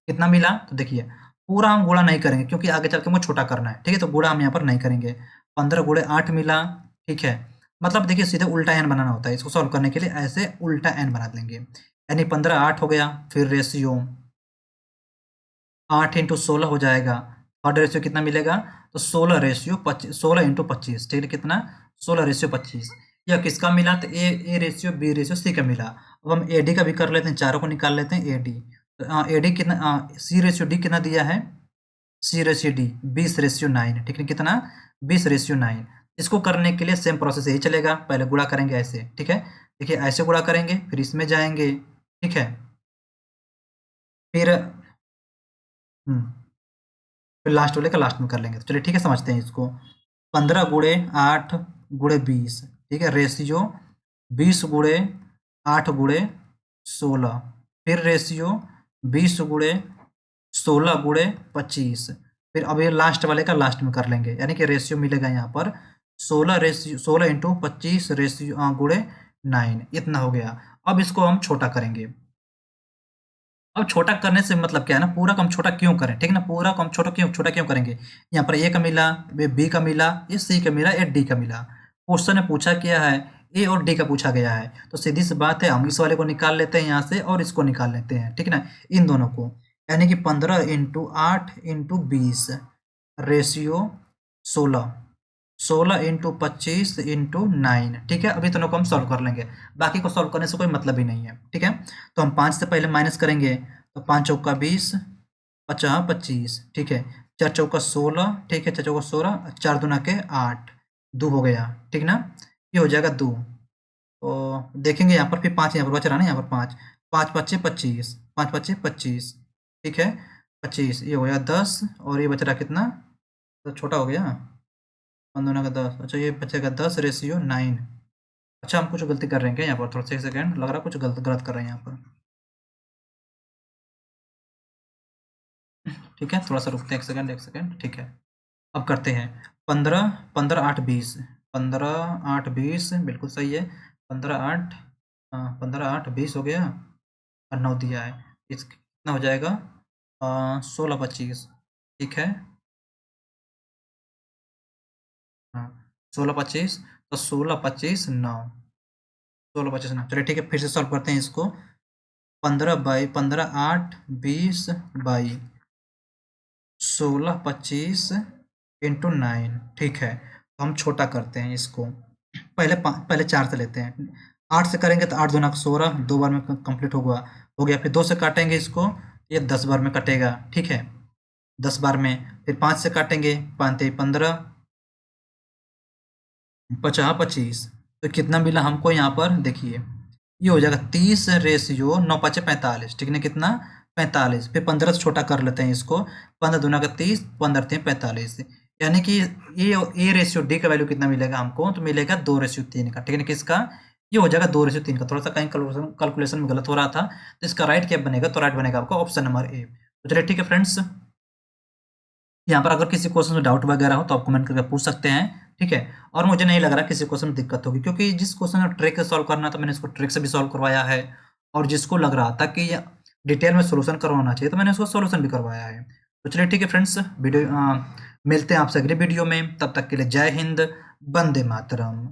कितना मिला, तो देखिए पूरा हम गुणा नहीं करेंगे क्योंकि आगे चल के मुझे छोटा करना है। ठीक है, तो गुणा हम यहाँ पर नहीं करेंगे, 15 गुणे 8 मिला। ठीक है, मतलब देखिए सीधे उल्टा एन बनाना होता है, इसको सॉल्व करने के लिए ऐसे उल्टा एन बना देंगे, यानी 15 8 हो गया, फिर रेशियो 8 × 16 हो जाएगा, थर्ड रेशियो कितना मिलेगा, तो 16 × 25, ठीक है कितना 16:25। या किसका मिला, तो A ratio B ratio C का मिला। अब हम ए डी का भी कर लेते हैं, चारों को निकाल लेते हैं ए डी, तो ए डी कितना सी रेशियो डी कितना दिया है, सी रेशियो डी 20:9, ठीक है कितना 20:9। इसको करने के लिए सेम प्रोसेस यही चलेगा, पहले गुणा करेंगे ऐसे। ठीक है, देखिए ऐसे गुणा करेंगे, फिर इसमें जाएंगे। ठीक है, फिर फिर लास्ट वाले का लास्ट में कर लेंगे। तो चलिए ठीक है, समझते हैं इसको। 15 गुणे 8 गुणे 20, ठीक है रेशियो 20 गुणे 8 गुणे 16, फिर रेशियो 20 गुणे 16 गुणे 25। फिर अब ये लास्ट वाले का लास्ट में कर लेंगे, यानी कि रेशियो मिलेगा यहाँ पर 16 इंटू 25 रेशियो गुणे 9, इतना हो गया। अब इसको हम छोटा करेंगे। अब छोटा करने से मतलब क्या है ना, पूरा कम छोटा क्यों करें, ठीक है ना, पूरा कम छोटा क्यों करेंगे। यहाँ पर ए का मिला, बी का मिला, ये सी का मिला, ये डी का मिला। क्वेश्चन ने पूछा क्या है, ए और डी का पूछा गया है, तो सीधी सी बात है हम इस वाले को निकाल लेते हैं यहाँ से और इसको निकाल लेते हैं, ठीक है ना, इन दोनों को। यानी कि 15 into 8 into 20 ratio 16, 16 into 25 into 9, ठीक है। अभी दोनों को हम सॉल्व कर लेंगे, बाकी को सॉल्व करने से कोई मतलब ही नहीं है, ठीक है। तो हम 5 से पहले माइनस करेंगे, तो 5 चौका 20, 50 25, ठीक है। 4 चौका 16, ठीक है, 4 चौका 16, 4 दूना के 8, 2 हो गया, ठीक ना, ये हो जाएगा 2। तो देखेंगे यहाँ पर फिर 5 यहाँ पर बच रहा ना, यहाँ पर 5, 5 पच्चे 25, 5 पच्चे 25, ठीक है, 25, ये हो गया 10, और ये बच रहा कितना, तो छोटा हो गया 15 का 10, अच्छा ये बचेगा 10 रेशियो 9। अच्छा हम कुछ गलती कर रहे हैं क्या यहाँ पर, थोड़ा सा एक सेकेंड, लग रहा है कुछ गलत कर रहे हैं यहाँ पर, ठीक है, थोड़ा सा रुकते हैं, एक सेकेंड, ठीक है। अब करते हैं 15, 15 8 20, 15 8 20 बिल्कुल सही है, 15 8, हाँ 15 8 20 हो गया, और 9 दिया है, इस कितना हो जाएगा 16 25, ठीक है, हाँ 16 25, तो 16 25 9, 16 25 9, चलिए ठीक है, फिर से सॉल्व करते हैं इसको। 15 8 20 बाई 16 25 इंटू 9, ठीक है। तो हम छोटा करते हैं इसको, पहले 4 से लेते हैं, 8 से करेंगे तो 8 दूना 16, 2 बार में कंप्लीट हो गया। फिर 2 से काटेंगे इसको, ये 10 बार में कटेगा, ठीक है, 10 बार में। फिर 5 से काटेंगे, 5 ते 15, 50 25, तो कितना मिला हमको यहाँ पर देखिए, ये हो जाएगा 30 रेशियो 9 5 45, ठीक है, कितना 45। फिर 15 से छोटा कर लेते हैं इसको, 15 दूना का 30, 15 3 45, यानी कि ए रेशियो डी का वैल्यू कितना मिलेगा हमको, तो मिलेगा 2 रेशियो 3 का, ठीक है, किसका, ये हो जाएगा 2 रेशियो 3 का। थोड़ा सा कहीं कैलकुलेशन में गलत हो रहा था, तो इसका राइट क्या बनेगा, तो राइट बनेगा आपका ऑप्शन नंबर ए। तो चलिए ठीक है फ्रेंड्स, यहाँ पर अगर किसी क्वेश्चन में डाउट वगैरह हो तो आप कमेंट करके पूछ सकते हैं, ठीक है। और मुझे नहीं लग रहा किसी क्वेश्चन में दिक्कत होगी, क्योंकि जिस क्वेश्चन में ट्रिक से सॉल्व करना था मैंने इसको ट्रिक से भी सॉल्व करवाया है, और जिसको लग रहा था कि डिटेल में सोल्यूशन करवाना चाहिए तो मैंने उसको सोल्यूशन भी करवाया है। तो चलिए ठीक है फ्रेंड्स, वीडियो मिलते हैं आपसे अगली वीडियो में, तब तक के लिए जय हिंद, वंदे मातरम।